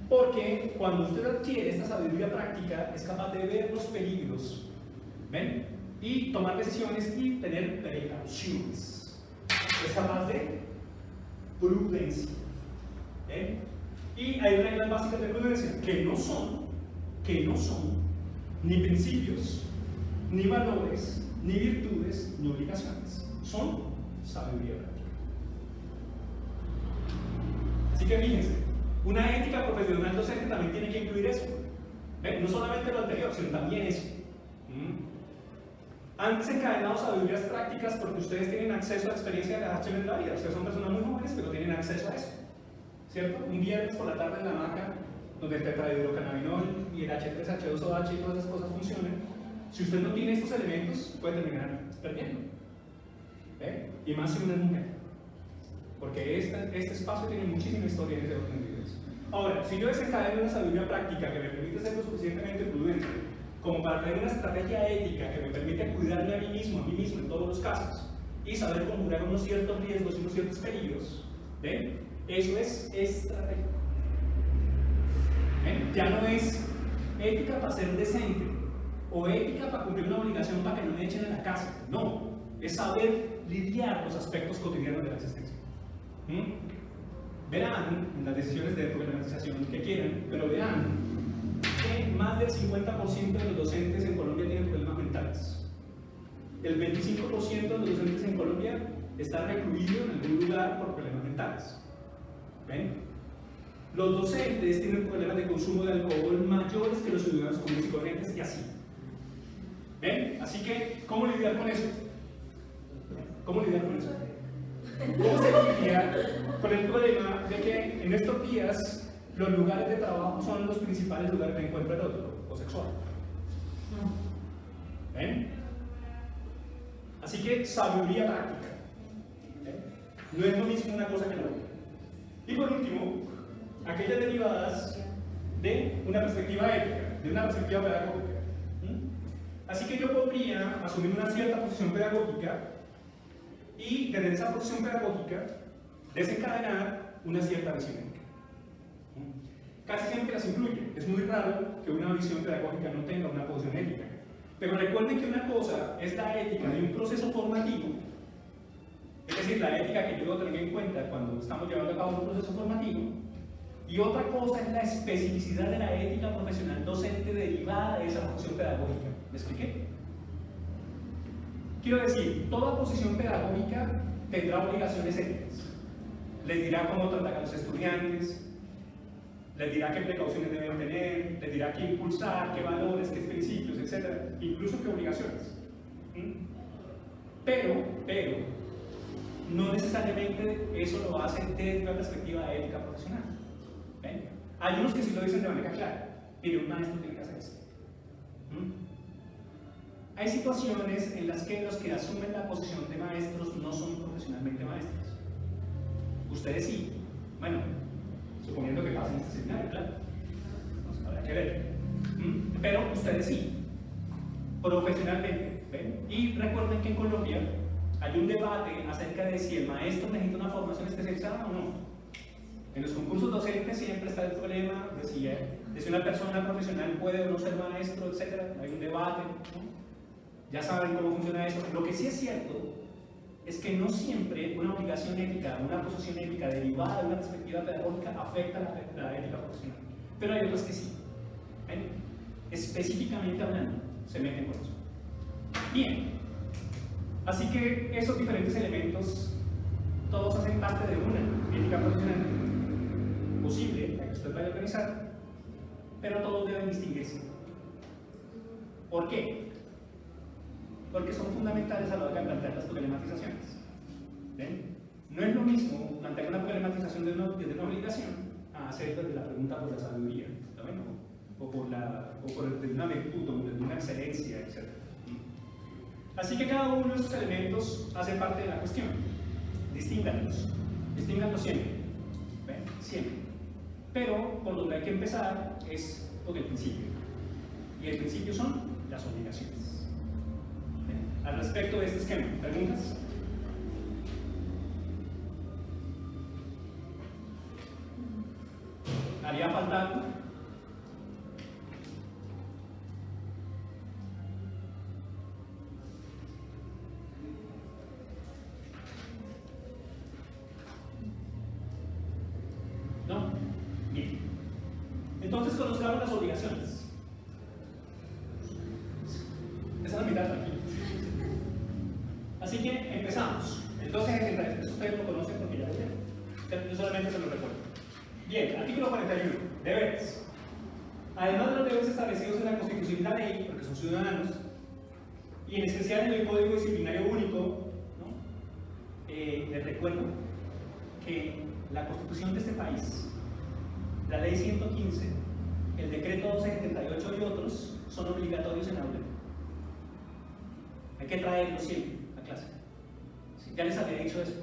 Porque cuando usted adquiere esta sabiduría práctica, es capaz de ver los peligros, ¿ven? y tomar decisiones y tener precauciones. Es capaz de prudencia. Y hay reglas básicas de prudencia que no son ni principios, ni valores, ni virtudes, ni obligaciones. Son sabiduría práctica. Así que fíjense, una ética profesional docente también tiene que incluir eso. No solamente lo anterior, sino también eso. Han desencadenado sabidurías prácticas porque ustedes tienen acceso a la experiencia de las acciones de la vida. Ustedes son personas muy jóvenes, pero tienen acceso a eso. ¿Cierto? Un viernes por la tarde en la hamaca, donde el tetrahidrocannabinol y el H3H2OH y todas esas cosas funcionan. Si usted no tiene estos elementos, puede terminar perdiendo. Y más si una es mujer. Porque este espacio tiene muchísima historia en ese orden de ideas. Ahora, si yo desencadeno una sabiduría práctica que me permite ser lo suficientemente prudente como para tener una estrategia ética que me permite cuidarme a mí mismo en todos los casos y saber conjurar unos ciertos riesgos y unos ciertos peligros, eso es estrategia. Ya no es ética para ser decente o ética para cumplir una obligación para que no me echen en la casa. No, es saber lidiar los aspectos cotidianos de la existencia. Verán en las decisiones de problematización que quieran, pero verán que más del 50% de los docentes en Colombia tienen problemas mentales. El 25% de los docentes en Colombia está recluido en algún lugar por problemas mentales. ¿Ven? Los docentes tienen problemas de consumo de alcohol mayores que los ciudadanos comunes y corrientes y así. ¿Ven? Así que, ¿cómo lidiar con eso? ¿Cómo lidiar con eso? ¿Cómo se lidia con el problema de que en estos días los lugares de trabajo son los principales lugares de encuentro erótico o sexual? ¿Ven? Así que sabiduría práctica. No es lo mismo una cosa que la otra. Y por último, aquellas derivadas de una perspectiva ética, de una perspectiva pedagógica. Así que yo podría asumir una cierta posición pedagógica y desde esa posición pedagógica desencadenar una cierta visión ética. Casi siempre las incluye. Es muy raro que una visión pedagógica no tenga una posición ética. Pero recuerden que una cosa es la ética de un proceso formativo, es decir, la ética que yo debo tener en cuenta cuando estamos llevando a cabo un proceso formativo, y otra cosa es la especificidad de la ética profesional docente derivada de esa posición pedagógica. ¿Me expliqué? Quiero decir, toda posición pedagógica tendrá obligaciones éticas. Les dirá cómo tratar a los estudiantes, les dirá qué precauciones deben tener, les dirá qué impulsar, qué valores, qué principios, etc. Incluso qué obligaciones. Pero, no necesariamente eso lo hacen desde una perspectiva ética profesional. ¿Ven? Hay unos que sí lo dicen de manera clara, pero un maestro tiene que hacer esto. Hay situaciones en las que los que asumen la posición de maestros no son profesionalmente maestros. Ustedes sí. Bueno, suponiendo que pasen este seminario, claro. No habrá que ver. Pero ustedes sí. Profesionalmente. ¿Ven? Y recuerden que en Colombia hay un debate acerca de si el maestro necesita una formación especializada o no. En los concursos docentes siempre está el problema de si una persona profesional puede o no ser maestro, etc. Hay un debate, ¿no? Ya saben cómo funciona eso. Lo que sí es cierto es que no siempre una obligación ética, una posición ética derivada de una perspectiva pedagógica afecta la ética profesional. Pero hay otras que sí. ¿Ven? Específicamente hablando, se meten con eso. Bien. Así que esos diferentes elementos, todos hacen parte de una ética profesional posible, la que usted vaya a organizar, pero todos deben distinguirse. ¿Por qué? Porque son fundamentales a la hora de plantear las problematizaciones. ¿Ven? No es lo mismo plantear una problematización desde una obligación a hacer desde la pregunta por la sabiduría, ¿ven? o por una virtud, o desde una excelencia, etc. Así que cada uno de estos elementos hace parte de la cuestión. Distínganlos siempre. ¿Ven? Siempre. Pero por donde hay que empezar es por el principio. Y el principio son las obligaciones. Al respecto de este esquema, ¿preguntas? ¿Haría falta algo? Entonces conozcamos las obligaciones. Esa es la mitad, tranquilo. Así que empezamos. El 1273, eso ustedes lo conocen porque ya lo vieron. Yo solamente se lo recuerdo. Bien, artículo 41, deberes. Además de los deberes establecidos en la Constitución y la ley, porque son ciudadanos, y en especial en el Código Disciplinario Único, ¿no? Les recuerdo que la Constitución de este país, la Ley 115, el Decreto 1278 y otros son obligatorios en aula. Hay que traerlos siempre a clase. Sí, ya les había dicho eso, ¿no?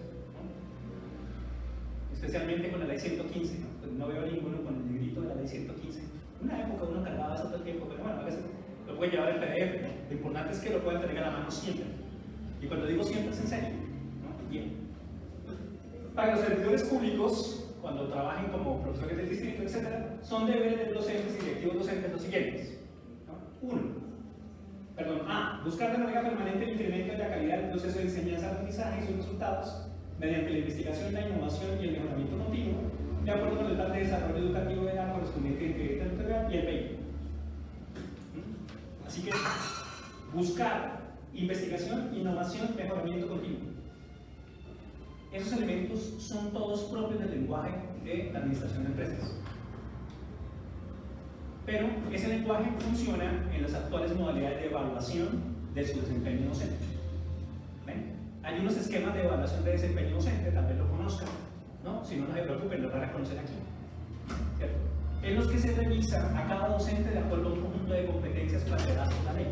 Especialmente con la Ley 115, ¿no? Pues no veo ninguno con el librito de la Ley 115. En una época uno cargaba eso todo el tiempo, pero bueno, a veces lo puede llevar el PDF. Lo importante es que lo puedan tener a la mano siempre. Y cuando digo siempre es en serio, ¿no? Bien. Para los servidores públicos, cuando trabajen como profesores del distrito, etc., son deberes de docentes y directivos docentes los siguientes. ¿No? Buscar de manera permanente el incremento de la calidad del proceso de enseñanza-aprendizaje y sus resultados mediante la investigación, la innovación y el mejoramiento continuo, de acuerdo con el plan de desarrollo educativo de la correspondiente entidad territorial y el PIB. Así que, buscar investigación, innovación, mejoramiento continuo. Esos elementos son todos propios del lenguaje de la administración de empresas. Pero ese lenguaje funciona en las actuales modalidades de evaluación de su desempeño docente. ¿Ven? Hay unos esquemas de evaluación de desempeño docente, tal vez lo conozcan, ¿no? Si no, no se preocupen, lo van a conocer aquí. ¿Cierto? En los que se revisa a cada docente de acuerdo a un conjunto de competencias planteadas por la ley.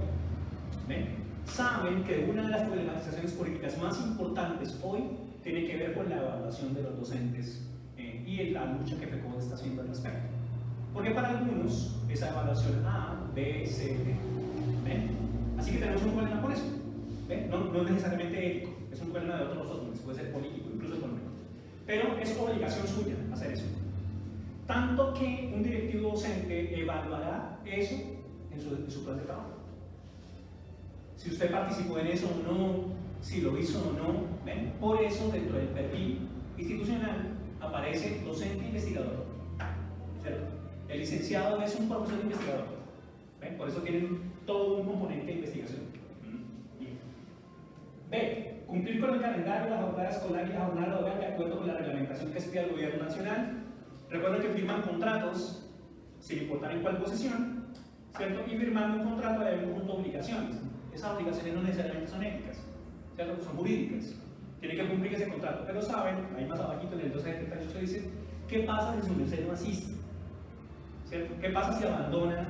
¿Ven? Saben que una de las problematizaciones políticas más importantes hoy tiene que ver con la evaluación de los docentes y la lucha que FECODE está haciendo al respecto. Porque para algunos esa evaluación A, B, C, D. ¿Ven? Así que tenemos un problema por eso. ¿Ven? No es necesariamente ético, es un problema de otros órdenes, puede ser político, incluso económico. Pero es obligación suya hacer eso. Tanto que un directivo docente evaluará eso en su plan de trabajo. Si usted participó en eso o no, si lo hizo o no, ¿ven? Por eso dentro del perfil institucional aparece docente investigador. ¿Cierto? El licenciado es un profesor investigador. ¿Ven? Por eso tienen todo un componente de investigación. Bien. B. Cumplir con el calendario, la jornada escolar y la jornada laboral de acuerdo con la reglamentación que expide el gobierno nacional. Recuerden que firman contratos, sin importar en cuál posición, ¿cierto? Y firmando un contrato hay un conjunto de obligaciones. Esas obligaciones no necesariamente son éticas, ¿cierto? Son jurídicas. Tienen que cumplir ese contrato. Pero saben, ahí más abajito en el 1278 dice, ¿qué pasa si su merced no asiste? ¿Cierto? ¿Qué pasa si abandona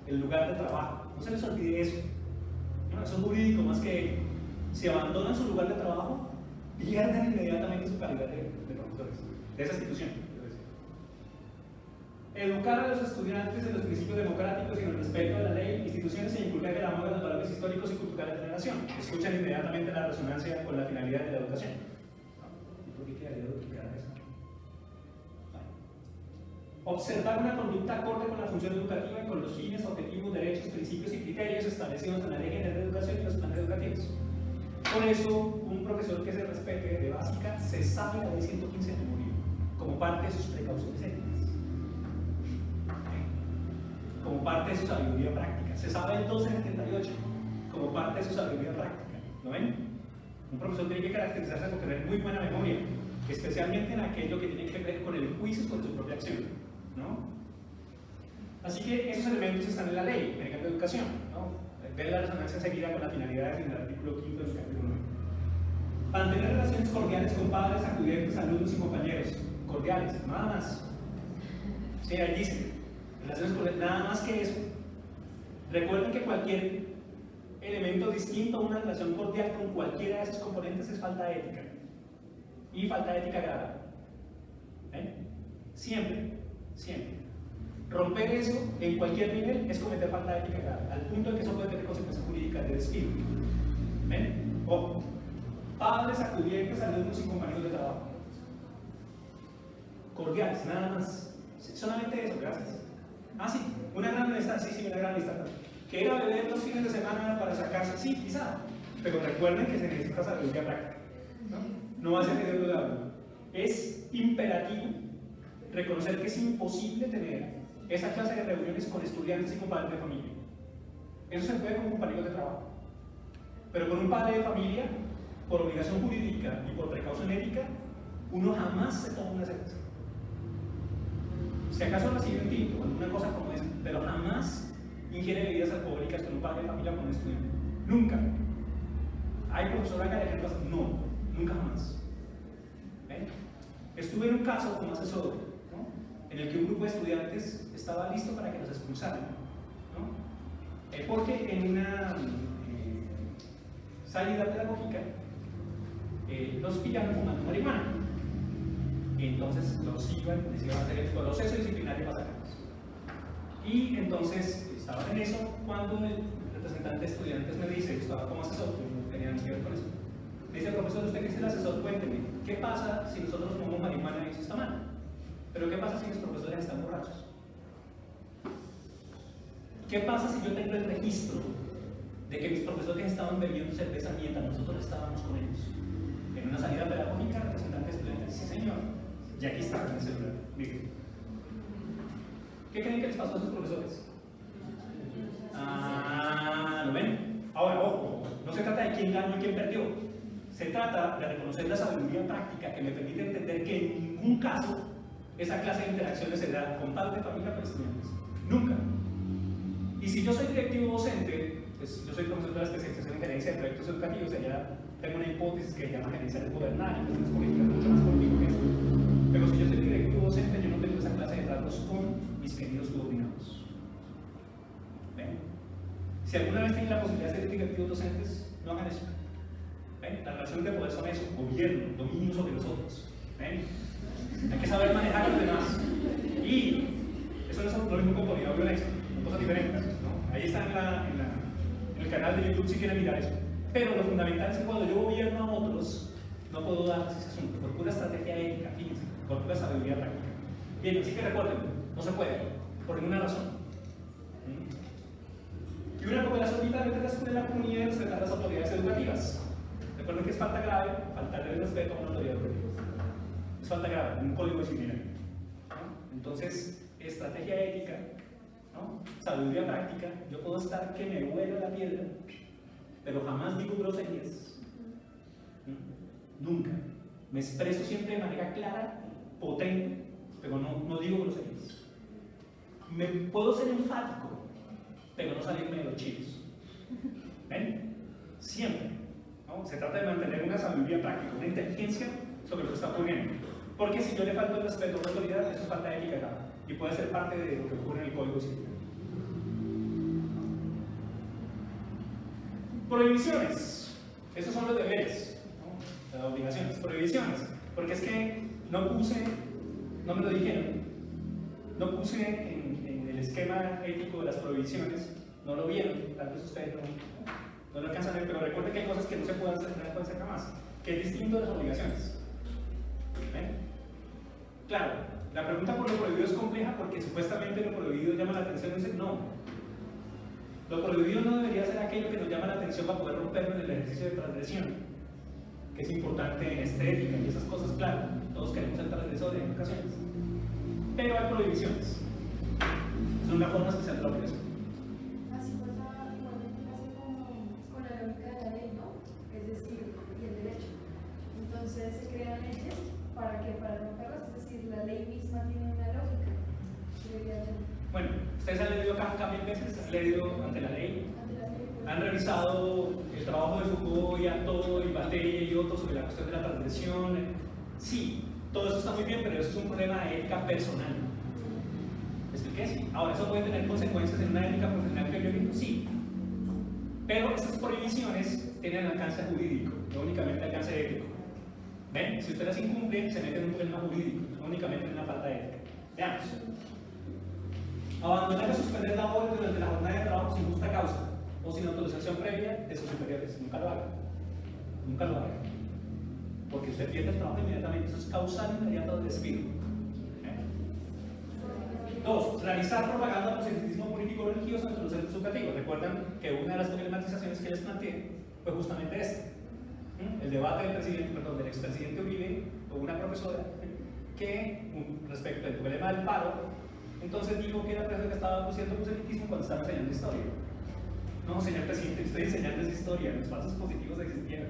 el lugar de trabajo? No se les olvide eso. No, eso es jurídico más que ético. Si abandonan su lugar de trabajo, pierden inmediatamente su calidad de profesores de esa institución. Educar a los estudiantes en los principios democráticos y en el respeto de la ley, instituciones e inculcar el amor a los valores históricos y culturales de la nación. Escuchan inmediatamente la resonancia con la finalidad de la educación. ¿Y por qué quedaría duplicada eso? Observar una conducta acorde con la función educativa y con los fines, objetivos, derechos, principios y criterios establecidos en la Ley General de Educación y los planes educativos. Por eso, un profesor que se respete de básica se sabe la Ley 115 de memoria, como parte de sus precauciones éticas, como parte de su sabiduría práctica. Se sabe el 1278 como parte de su sabiduría práctica. ¿Lo ven? Un profesor tiene que caracterizarse por tener muy buena memoria, especialmente en aquello que tiene que ver con el juicio sobre su propia acción, ¿no? Así que esos elementos están en la Ley General de Educación, ¿no? Ver la resonancia seguida con la finalidad en el artículo 5 del capítulo 9. Mantener relaciones cordiales con padres, acudientes, alumnos y compañeros. Cordiales, nada más. Sí, ahí dice, relaciones cordiales, nada más que eso. Recuerden que cualquier elemento distinto a una relación cordial con cualquiera de esos componentes es falta de ética. Y falta de ética grave. Siempre, siempre. Romper eso en cualquier nivel es cometer falta de ética grave, al punto de que eso puede tener consecuencias jurídicas de despido. ¿Ven? Ojo. Padres, acudientes, alumnos y compañeros de trabajo. Cordiales, nada más. Solamente eso, gracias. Ah, sí, una gran lista, sí, una gran lista. Que ir a beber los fines de semana para sacarse, sí, quizá. Pero recuerden que se necesita sabiduría práctica. No va a ser de duda. Es imperativo reconocer que es imposible tener esa clase de reuniones con estudiantes y con padres de familia. Eso se puede con compañeros de trabajo. Pero con un padre de familia, por obligación jurídica y por precaución ética, uno jamás se toma una cerveza. Si acaso recibe un tinto o alguna cosa como esa, pero jamás ingiere bebidas alcohólicas con un padre de familia o con un estudiante. Nunca. ¿Hay profesor acá de ejemplos? No, nunca jamás. ¿Ven? Estuve en un caso como asesor, ¿no? En el que un grupo de estudiantes estaba listo para que los expulsaran, ¿no? Porque en una salida pedagógica los pillaron fumando marihuana. Entonces les iban a hacer el proceso disciplinario para sacarlos. Y entonces estaban en eso cuando el representante de estudiantes me dice, estaba como asesor, no tenía nada que ver con eso. Me dice, profesor, usted que es el asesor, cuénteme, ¿qué pasa si nosotros fumamos marihuana y eso está mal? Pero ¿qué pasa si los profesores están borrachos? ¿Qué pasa si yo tengo el registro de que mis profesores estaban bebiendo cerveza mientras nosotros estábamos con ellos? En una salida pedagógica, representante de estudiantes, sí señor, y aquí está en el celular, miren. ¿Qué creen que les pasó a sus profesores? ¿Lo ven? Ahora, ojo, no se trata de quién ganó y quién perdió. Se trata de reconocer la sabiduría práctica que me permite entender que en ningún caso esa clase de interacciones se da con padres de familia con estudiantes. Nunca. Y si yo soy directivo docente, pues yo soy profesor de la especialización en gerencia de proyectos educativos, y allá tengo una hipótesis que se llama gerencia del gobernar, y cuestiones políticas mucho más político que esto. Pero si yo soy directivo docente, yo no tengo esa clase de tratos con mis queridos subordinados. ¿Ven? Si alguna vez tienen la posibilidad de ser directivos docentes, no hagan eso. ¿Ven? Las relaciones de poder son eso, gobierno, dominio sobre los otros. ¿Ven? Hay que saber manejar a los demás. Y eso no es lo mismo que autoridad o violencia, son cosas diferentes, ¿no? Ahí está en el canal de YouTube si quieren mirar eso. Pero lo fundamental es que cuando yo gobierno a otros, no puedo darles ese asunto, por pura estrategia ética, fíjense, por pura sabiduría práctica. Bien, así que recuerden, no se puede, por ninguna razón. Y una cooperación vital entre la escuela y la comunidad y respetar las autoridades educativas. Recuerden que es falta grave faltarle el respeto a una autoridad educativa. Es falta grave, un código disciplinario. ¿No? Entonces, estrategia ética, ¿no? Sabiduría práctica, yo puedo estar que me huela la piedra, pero jamás digo groserías. Nunca. Me expreso siempre de manera clara, potente, pero no digo groserías. Me puedo ser enfático, pero no salirme de los chiles. ¿Ven? Siempre. ¿No? Se trata de mantener una sabiduría práctica, una inteligencia sobre lo que está ocurriendo. Porque si yo le falto el respeto a la autoridad, eso es falta de ética acá. Y puede ser parte de lo que ocurre en el código civil. Prohibiciones. Esos son los deberes, ¿no? Las obligaciones. Prohibiciones. Porque es que no me lo dijeron, no puse en el esquema ético de las prohibiciones, no lo vieron, tal vez ustedes no lo alcanzan a ver, pero recuerden que hay cosas que no se pueden hacer jamás, que es distinto de las obligaciones. ¿Ven? Claro, la pregunta por lo prohibido es compleja porque supuestamente lo prohibido llama la atención y dice no. Lo prohibido no debería ser aquello que nos llama la atención para poder romperlo en el ejercicio de transgresión, que es importante en estética y esas cosas, claro, todos queremos ser transgresores en ocasiones. Pero hay prohibiciones. Es una forma especial de la obligación. Así pasa igualmente casi con la lógica de la ley, ¿no? Es decir, y el derecho. Entonces se crean leyes para romperlas, es decir, la ley misma tiene una lógica. Bueno, ustedes han leído Kafka 1000 veces, han leído Ante la Ley, han revisado el trabajo de Foucault y Artaud y Bataille y otros sobre la cuestión de la transgresión. Sí, todo eso está muy bien, pero eso es un problema de ética personal. ¿Expliqué? Sí. Ahora, ¿eso puede tener consecuencias en una ética profesional que yo digo? Sí. Pero estas prohibiciones tienen alcance jurídico, no únicamente alcance ético. ¿Ven? Si usted las incumple, se mete en un problema jurídico, no únicamente en una falta de ética. Veamos. Abandonar o suspender labores durante la jornada de trabajo sin justa causa o sin autorización previa de sus superiores. Nunca lo haga. Nunca lo haga. Porque usted pierde el trabajo inmediatamente. Eso es causal inmediato de despido. Dos, realizar propaganda por proselitismo político religioso entre los centros educativos. Recuerdan que una de las problematizaciones que les planteé fue justamente esta. El debate del expresidente Uribe con una profesora que respecto al problema del paro entonces dijo que era profesor que estaba produciendo proselitismo cuando estaba enseñando historia. No, señor presidente, estoy enseñando esa historia, los falsos positivos existieron.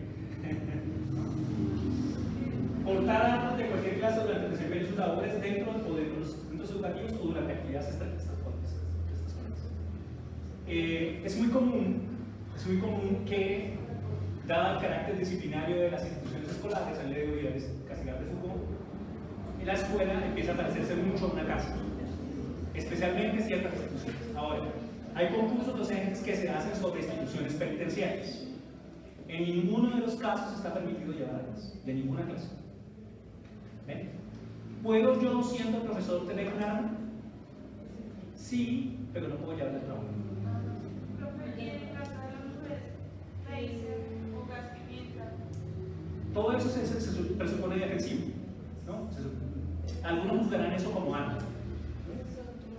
Portar armas de cualquier clase durante el desempeño de sus labores dentro o de los centros educativos o durante actividades extraescolares. Es muy común que, dado el carácter disciplinario de las instituciones escolares, al ley de castigar de Foucault, en la escuela empieza a parecerse mucho a una casa, especialmente ciertas instituciones. Ahora, hay concursos docentes que se hacen sobre instituciones penitenciarias. En ninguno de los casos está permitido llevar armas, de ninguna clase. ¿Ven? ¿Puedo yo, siendo profesor, tener un arma? Sí, pero no puedo llevarla al trabajo. Todo eso se presupone defensivo, ¿no? Algunos juzgarán eso como arma,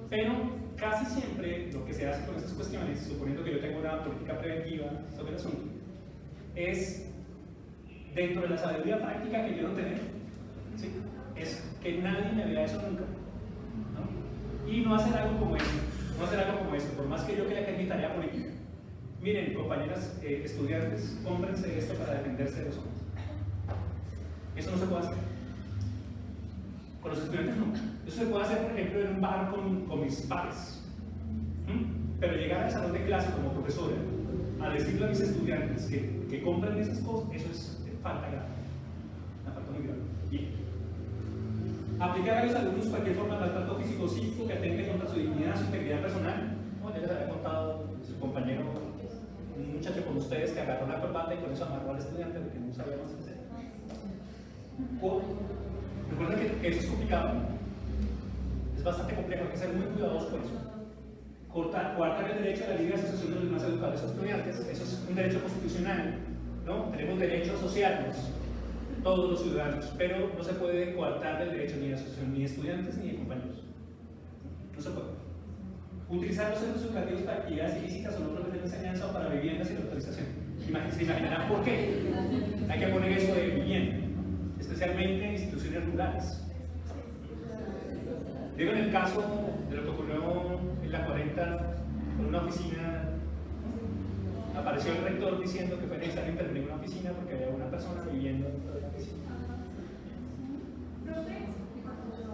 pero casi siempre lo que se hace con estas cuestiones, suponiendo que yo tengo una política preventiva sobre el asunto, es dentro de la sabiduría práctica que quiero tener, ¿sí? Es que nadie me vea eso nunca, ¿no? Y no hacer algo como esto, por más que yo crea que es mi tarea política. Miren, compañeras estudiantes, cómprense esto para defenderse de los hombres. Eso no se puede hacer. Con los estudiantes no. Eso se puede hacer, por ejemplo, en un bar con mis pares. Pero llegar al salón de clase como profesora a decirle a mis estudiantes que compren esas cosas, eso es falta grave. Una falta muy grave. Bien. Aplicar a los alumnos cualquier forma de maltrato físico o psíquico que atente contra su dignidad, su integridad personal. Como ya les había contado su compañero, un muchacho con ustedes que agarró la corbata y con eso amarró al estudiante porque no sabía más qué hacer. Recuerden que eso es complicado, es bastante complejo, hay que ser muy cuidadosos con eso. Coartar el derecho a la libre asociación de los demás educadores a estudiantes, eso es un derecho constitucional, ¿no? Tenemos derecho a asociarnos, todos los ciudadanos, pero no se puede coartar el derecho ni de asociación ni de estudiantes ni de compañeros. No se puede. Utilizar los centros educativos para actividades ilícitas o no propias de enseñanza o para viviendas sin autorización. Se imaginarán por qué. Hay que poner eso de vivienda, especialmente en instituciones rurales. Digo, en el caso de lo que ocurrió en la 40, con una oficina, apareció el rector diciendo que fue necesario intervenir en una oficina porque había una persona viviendo dentro de la oficina.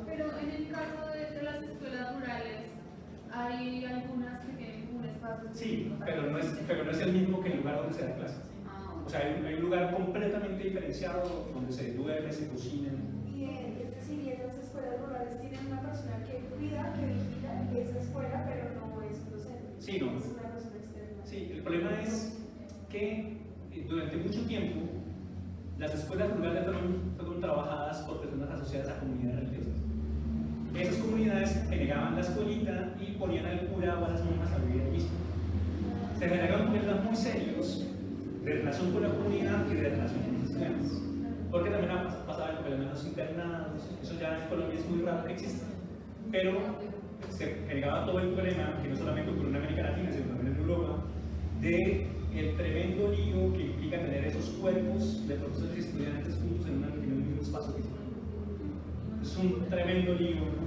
Pero en el caso de las escuelas rurales, hay algunas que tienen un espacio. Sí, pero no es el mismo que el lugar donde se da clase. O sea, hay un lugar completamente diferenciado donde se duerme, se cocina. Es decir, esas escuelas rurales tienen una persona que cuida, que vigila esa escuela, pero no es un docente. Sí, no. Es una persona externa. Sí, el problema es que durante mucho tiempo las escuelas rurales fueron trabajadas por personas asociadas a comunidades religiosas. Esas comunidades generaban la escuelita y ponían al cura o a las monjas a vivir allí mismo. Se generaron problemas muy serios de relación con la comunidad y de relación con los estudiantes. Porque también pasaba el problema de los internados, eso ya en Colombia es muy raro que exista. Pero se generaba todo el problema, que no solamente ocurrió en América Latina, sino también en Europa, de el tremendo lío que implica tener esos cuerpos de profesores y estudiantes juntos en un mismo espacio físico. Es un tremendo lío, ¿no?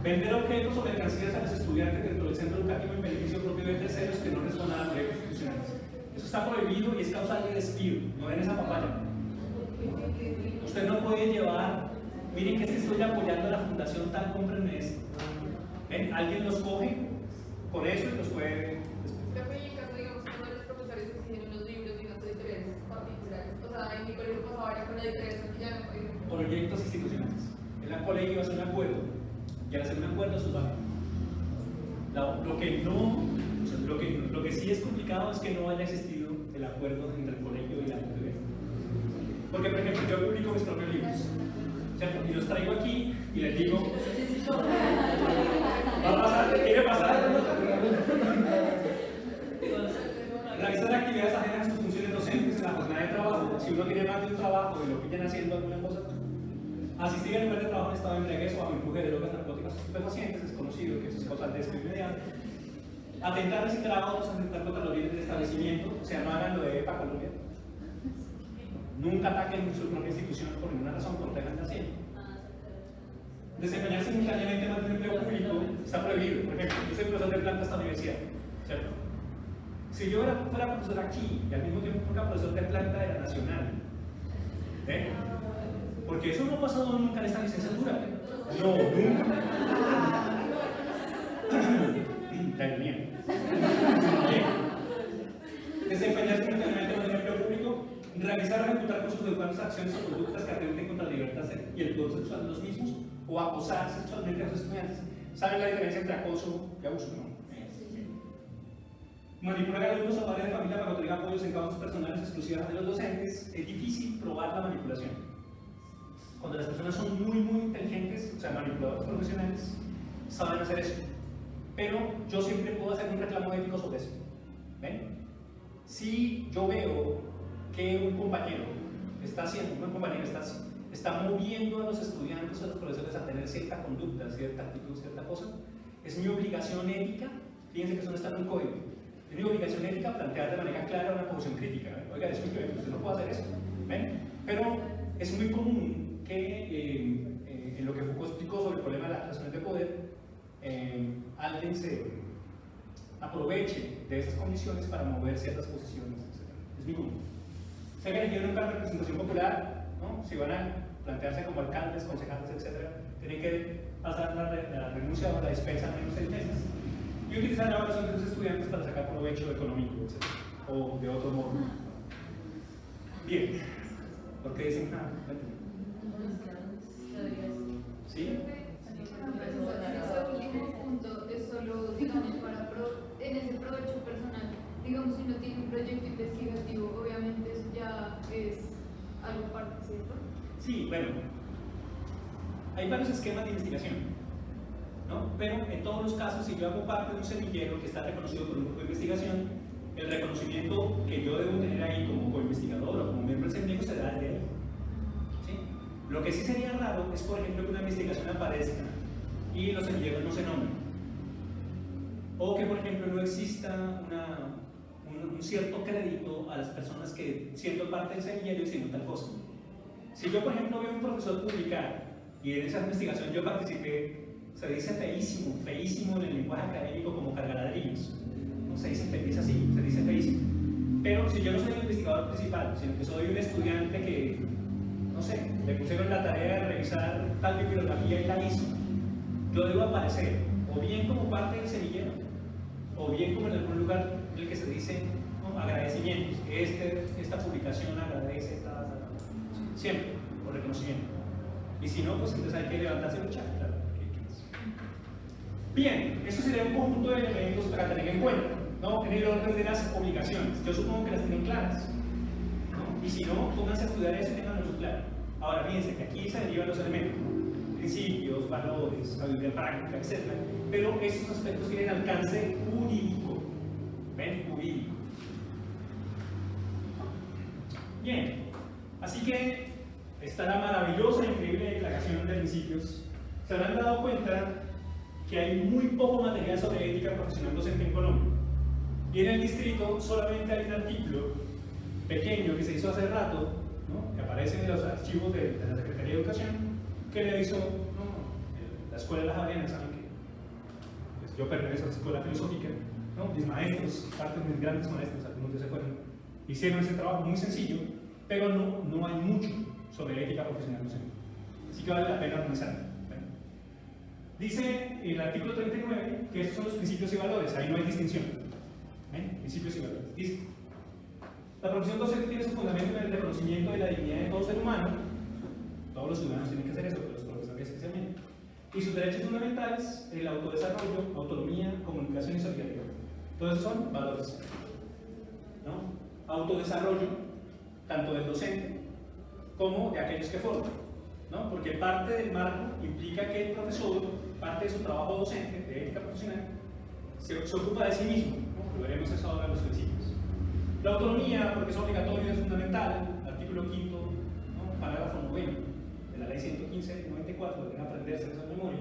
Vender objetos o mercancías a los estudiantes dentro del centro educativo en beneficio propio de terceros que no respondan a las leyes institucionales. Eso está prohibido y es causal de despido. No den esa papaya. Usted no puede llevar, miren que es que estoy apoyando a la fundación tal, cómprenme esto. ¿Ven? Alguien los coge con eso y los puede. Profe, y en caso, digamos, uno de los profesores exigen unos libros de unas editoriales particulares. O sea, en mi colegio pasaba ahora con la editorial Santillana, por ejemplo. Proyectos institucionales. En la colegio hace un acuerdo y al hacer un acuerdo eso va. Lo que sí es complicado es que no haya existido el acuerdo entre el colegio y la editorial. Porque, por ejemplo, yo publico mis propios libros, ¿cierto? Y los traigo aquí y les digo, ¿va a pasar? ¿Quiere pasar? Realizar actividades ajenas a sus funciones docentes en la jornada de trabajo. Si uno tiene más de un trabajo y lo pillan haciendo alguna cosa, asistir al lugar de trabajo en estado de embriaguez o a influjo de drogas narcóticas estupefacientes, es conocido que eso es causal de despido inmediato. Atentar sin trabajos, atentar contra los bienes del establecimiento, o sea, no hagan lo de EPA Colombia. Nunca ataquen su propia institución por ninguna razón, protejan la hacienda. Desempeñar simultáneamente más de un empleo público está prohibido. Por ejemplo, yo soy profesor de planta esta universidad, ¿cierto? Si yo fuera profesor aquí y al mismo tiempo fuera profesor de planta de la Nacional, ¿eh? Porque eso no ha pasado nunca en esta licenciatura. No, nunca. La ironía. Desempeñar simultáneamente más de un empleo público, realizar o ejecutar con sus educantes acciones o conductas que atenten contra la libertad y el poder sexual de los mismos, o acosar sexualmente a los estudiantes. ¿Saben la diferencia entre acoso y abuso, no? Manipular a alumnos o padres de familia para otorgar apoyos en causas personales exclusivas de los docentes. Es difícil probar la manipulación. Cuando las personas son muy inteligentes, o sea, manipuladores profesionales, saben hacer eso. Pero yo siempre puedo hacer un reclamo ético sobre eso. ¿Ven? Si yo veo que un compañero está moviendo a los estudiantes o a los profesores a tener cierta conducta, cierta actitud, cierta cosa, es mi obligación ética. Fíjense que eso no está en un código. Es mi obligación ética plantear de manera clara una posición crítica. Oiga, disculpe, usted no puede hacer eso. ¿Ven? Pero es muy común que en lo que Foucault explicó sobre el problema de las relaciones de poder, alguien se aproveche de esas condiciones para mover ciertas posiciones, etc. Es muy común. Se han elegido en un cargo de representación popular, ¿no? Si van a plantearse como alcaldes, concejales, etc., tienen que pasar la renuncia o la dispensa en menos 6 meses y utilizar la evaluación de los estudiantes para sacar provecho económico, etc., o de otro modo. Bien, ¿por qué dicen nada? ¿Sí? Ese último punto es solo, digamos, en ese provecho personal. Digamos, si uno tiene un proyecto investigativo, obviamente eso ya es algo aparte, ¿cierto? Sí, bueno, hay varios esquemas de investigación, ¿no? Pero en todos los casos, si yo hago parte de un semillero que está reconocido por un grupo de investigación, el reconocimiento que yo debo tener ahí como co-investigador o como miembro del semillero se da desde ahí. ¿Sí? Lo que sí sería raro es, por ejemplo, que una investigación aparezca y los semilleros no se nombren. O que, por ejemplo, no exista un cierto crédito a las personas que, siendo parte del semillero, hicieron tal cosa. Si yo, por ejemplo, veo a un profesor publicar y en esa investigación yo participé, se dice feísimo, feísimo en el lenguaje académico como cargaladrillos. No se dice feliz así, se dice feísimo. Pero si yo no soy el investigador principal, sino que soy un estudiante que, no sé, le pusieron la tarea de revisar tal bibliografía y la hizo, yo debo aparecer o bien como parte del semillero, o bien como en algún lugar en el que se dice, ¿no?, agradecimientos. Esta publicación agradece siempre, por reconocimiento. Y si no, pues entonces hay que levantarse y luchar, claro. Bien, eso sería un conjunto de elementos para tener en cuenta, ¿no? En el orden de las obligaciones. Yo supongo que las tienen claras, ¿no? Y si no, pónganse a estudiar eso y tenganlo muy claro. Ahora, fíjense que aquí se derivan los elementos: principios, valores, sabiduría práctica, etc. Pero estos aspectos tienen alcance jurídico. ¿Ven? Jurídico. Bien, así que está la maravillosa e increíble declaración de principios. Se habrán dado cuenta que hay muy poco material sobre ética profesional docente en Colombia. Y en el distrito solamente hay un artículo pequeño que se hizo hace rato, ¿no?, que aparece en los archivos de la Secretaría de Educación, que le hizo la Escuela de las Javerianas. Saben que pues, yo pertenezco a la Escuela Filosófica, ¿no? Mis maestros, parte de mis grandes maestros, algunos de se fueron, hicieron ese trabajo muy sencillo, pero no hay mucho sobre ética profesional docente. Así que vale la pena analizarlo. Dice el artículo 39 que estos son los principios y valores, ahí no hay distinción. Principios y valores. Dice: la profesión docente tiene su fundamento en el reconocimiento de la dignidad de todo ser humano. Todos los ciudadanos tienen que hacer eso, pero los profesores especialmente. Y sus derechos fundamentales, el autodesarrollo, autonomía, comunicación y solidaridad. Todos esos son valores, ¿no? Autodesarrollo, tanto del docente como de aquellos que forman, ¿no? Porque parte del marco implica que el profesor, parte de su trabajo docente, de ética profesional, se ocupa de sí mismo, ¿no? Lo veremos eso ahora en los principios. La autonomía, porque es obligatorio y es fundamental, artículo 5, ¿no?, parágrafo 9 de la ley 115 del 94, deben aprenderse esa memoria.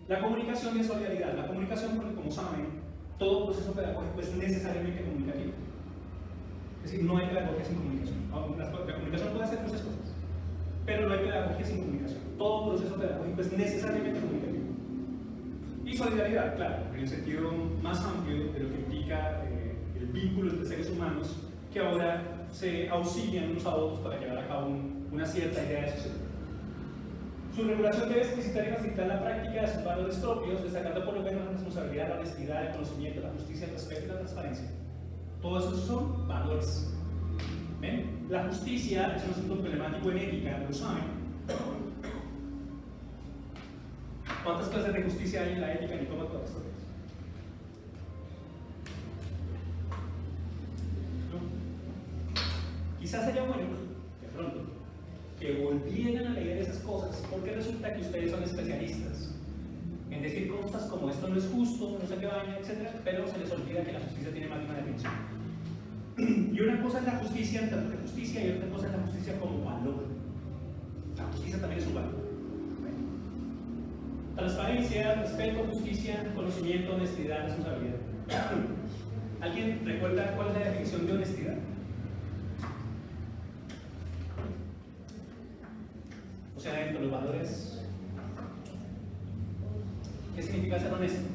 La comunicación y la solidaridad. La comunicación, porque como saben, todo proceso pedagógico es necesariamente comunicativo. Es decir, no hay pedagogía sin comunicación. La comunicación puede hacer muchas cosas. pero no hay pedagogía sin comunicación. Todo proceso pedagógico es necesariamente comunicativo. Y solidaridad, claro, en el sentido más amplio de lo que implica el vínculo entre seres humanos que ahora se auxilian unos a otros para llevar a cabo una cierta idea de sociedad. Su regulación debe explicitar y facilitar la práctica de sus valores propios, destacando por lo menos la responsabilidad, la honestidad, el conocimiento, la justicia, el respeto y la transparencia. Todos esos son valores. ¿Ven? La justicia es un asunto problemático en ética, lo saben. ¿Cuántas clases de justicia hay en la ética y cómo todas esto? Quizás sería bueno, de pronto, que volvieran a leer esas cosas, porque resulta que ustedes son especialistas en decir cosas como esto no es justo, no sé qué vaina, etc., pero se les olvida que la justicia tiene más de una definición. Y una cosa es la justicia en términos de justicia y otra cosa es la justicia como valor. La justicia también es un valor. Transparencia, respeto, justicia, conocimiento, honestidad, responsabilidad. ¿Alguien recuerda cuál es la definición de honestidad? O sea, dentro de los valores, ¿qué significa ser honesto?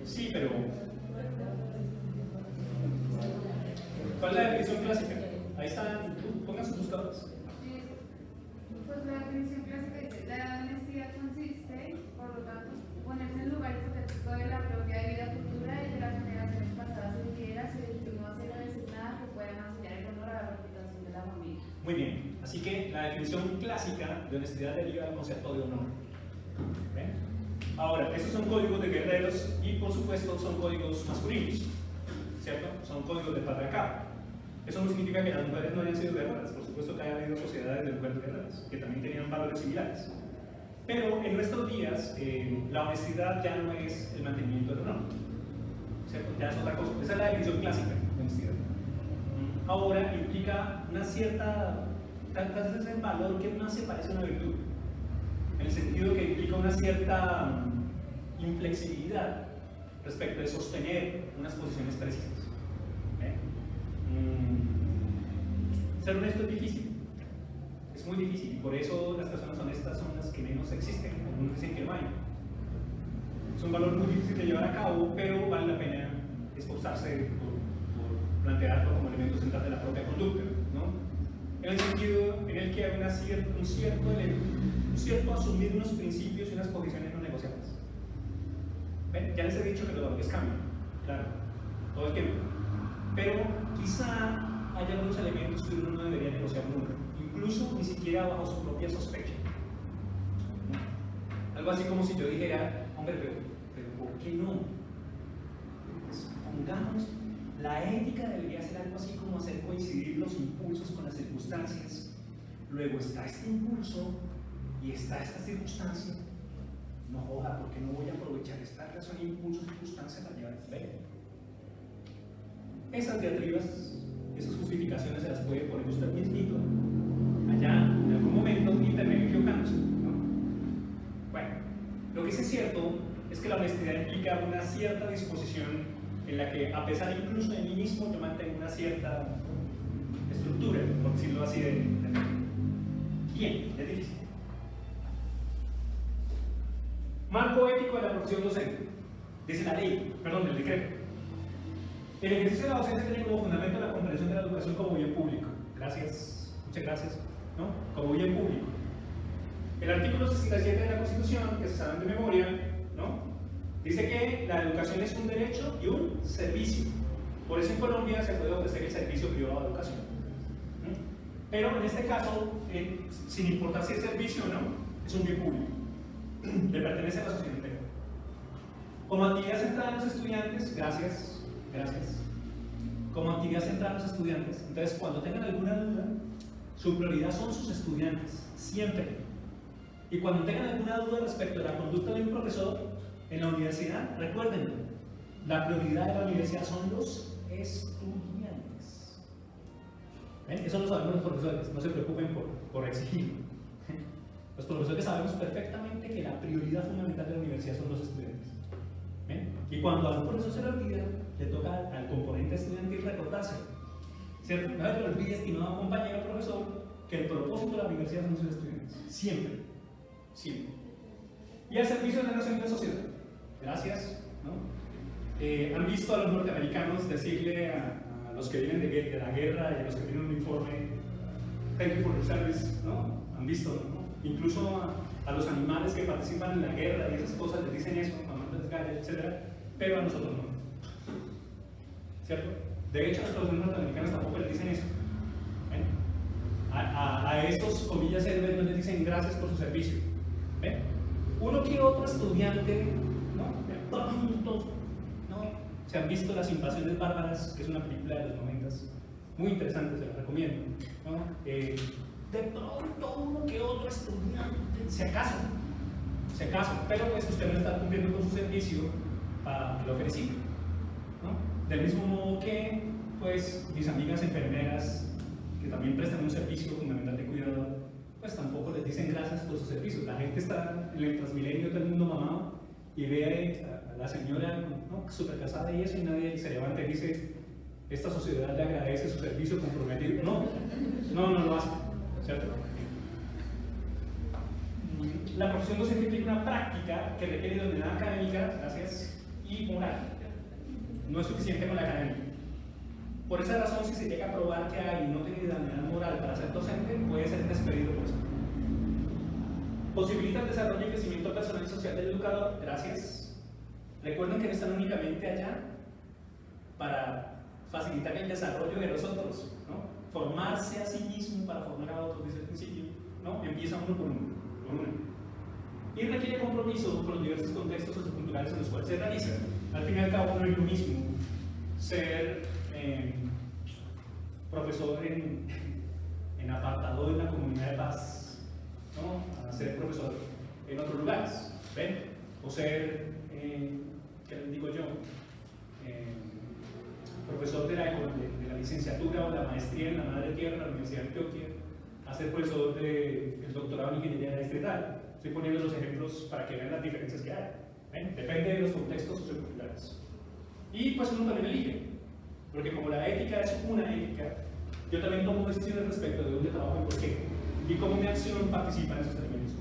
Sí, pero ¿cuál es la definición clásica? Ahí están, pongan sus buscadores. Pues la definición clásica dice: la honestidad consiste, por lo tanto, ponerse en lugar hipotético de la propia vida futura y de las generaciones pasadas y venideras y del fin no hacer o decir nada que pueda mancillar el honor a la reputación de la familia. Muy bien, así que la definición clásica de honestidad deriva del concepto de honor. ¿Ven? Ahora, esos son códigos de guerreros y por supuesto son códigos masculinos, ¿cierto? Son códigos de patriarcado. Eso no significa que las mujeres no hayan sido guerreras, por supuesto que haya habido sociedades de mujeres guerreras que también tenían valores similares. Pero en nuestros días la honestidad ya no es el mantenimiento del honor, ¿cierto? Ya es otra cosa. Esa es la definición clásica de honestidad. Ahora implica una cierta, tantas veces el valor que más se parece a una virtud, en el sentido que implica una cierta inflexibilidad respecto de sostener unas posiciones precisas. Ser honesto es difícil, es muy difícil, y por eso las personas honestas son las que menos existen. Algunos dicen que no hay. Es un valor muy difícil de llevar a cabo, pero vale la pena esforzarse por plantearlo como elemento central de la propia conducta, ¿no? En el sentido en el que hay un cierto asumir unos principios y unas posiciones no negociables. ¿Ven? Ya les he dicho que los valores cambian, claro, todo el tiempo. Pero quizá hay algunos elementos que uno no debería negociar nunca, incluso ni siquiera bajo su propia sospecha. Algo así como si yo dijera: hombre, pero ¿por qué no? Pues, pongamos, la ética debería ser algo así como hacer coincidir los impulsos con las circunstancias. Luego está este impulso y está esta circunstancia. No joda, porque no voy a aprovechar esta relación impulso-circunstancia para llevar el fe. Esas diatribas, esas justificaciones se las puede poner usted mismito allá en algún momento y termina equivocándose, ¿no? Bueno, lo que sí es cierto es que la honestidad implica una cierta disposición en la que, a pesar incluso de mí mismo, yo mantengo una cierta estructura, por decirlo así, de bien, es difícil. Marco ético de la profesión docente. Dice la ley, perdón, el decreto. El ejercicio de la docencia tiene como fundamento la comprensión de la educación como bien público. Gracias, muchas gracias, ¿no? Como bien público. El artículo 67 de la Constitución, que se saben de memoria, ¿no? Dice que la educación es un derecho y un servicio. Por eso en Colombia se puede ofrecer el servicio privado de educación. Pero en este caso, sin importar si es servicio o no, es un bien público. Le pertenece a la sociedad entera. Como actividad central de los estudiantes, gracias. Como actividad central de los estudiantes. Entonces, cuando tengan alguna duda, su prioridad son sus estudiantes, siempre. Y cuando tengan alguna duda respecto a la conducta de un profesor en la universidad, recuérdenlo, la prioridad de la universidad son los estudiantes. ¿Ven? Eso lo sabemos los profesores, no se preocupen por exigirlo. Los profesores sabemos perfectamente que la prioridad fundamental de la universidad son los estudiantes. ¿Ven? Y cuando a un profesor se le olvida, le toca al componente estudiantil recordarse. ¿cierto? No se le olvide, estimado compañero profesor, que el propósito de la universidad son sus estudiantes. Siempre. Siempre. Y al servicio de la nación y de la sociedad. Gracias. ¿No? Han visto a los norteamericanos decirle a los que vienen de la guerra y a los que tienen un uniforme, thank you for your service, ¿no? Han visto, ¿no? Incluso a los animales que participan en la guerra y esas cosas les dicen eso, mamándoles gallas, etc. Pero a nosotros no. ¿Cierto? De hecho, a los norteamericanos tampoco les dicen eso. ¿Ven? A estos, comillas, héroes no les dicen gracias por su servicio. ¿Ven? Uno que otro estudiante, ¿no? De pronto, ¿no? Se han visto Las Invasiones Bárbaras, que es una película de los 90s, muy interesante, se la recomiendo, ¿no? De pronto uno que otro estudiante, si acaso, pero pues usted no está cumpliendo con su servicio para que lo felicite, ¿no? Del mismo modo que, pues, mis amigas enfermeras, que también prestan un servicio fundamental de cuidado, pues tampoco les dicen gracias por su servicio. La gente está en el Transmilenio, todo el mundo mamado, y ve a la señora, ¿no? Súper casada y eso, y nadie se levanta y dice, esta sociedad le agradece su servicio comprometido. No lo hace, ¿cierto? La profesión docente implica una práctica que requiere idoneidad académica, gracias, y moral. No es suficiente con la academia. Por esa razón, si se llega a probar que alguien no tiene idoneidad moral para ser docente, puede ser despedido por eso. Posibilita el desarrollo y crecimiento personal y social del educador, gracias. Recuerden que no están únicamente allá para facilitar el desarrollo de los otros, ¿no? Formarse a sí mismo para formar a otros desde el principio, ¿no? Empieza uno por uno. Y requiere compromiso con los diversos contextos socioculturales en los cuales se realiza. Al fin y al cabo, no es lo mismo ser profesor en apartado de una comunidad de paz, ¿no? A ser profesor en otros lugares, ¿ven? O ser, ¿qué les digo yo? Profesor de la licenciatura o la maestría en la Madre Tierra, la Universidad de Antioquia, a ser profesor del doctorado en Ingeniería Distrital. Estoy poniendo los ejemplos para que vean las diferencias que hay. ¿Ven? Depende de los contextos socioculturales. Y pues uno también elige, porque como la ética es una ética, yo también tomo decisiones respecto de dónde trabajo y por qué, y cómo mi acción participa en esos términos.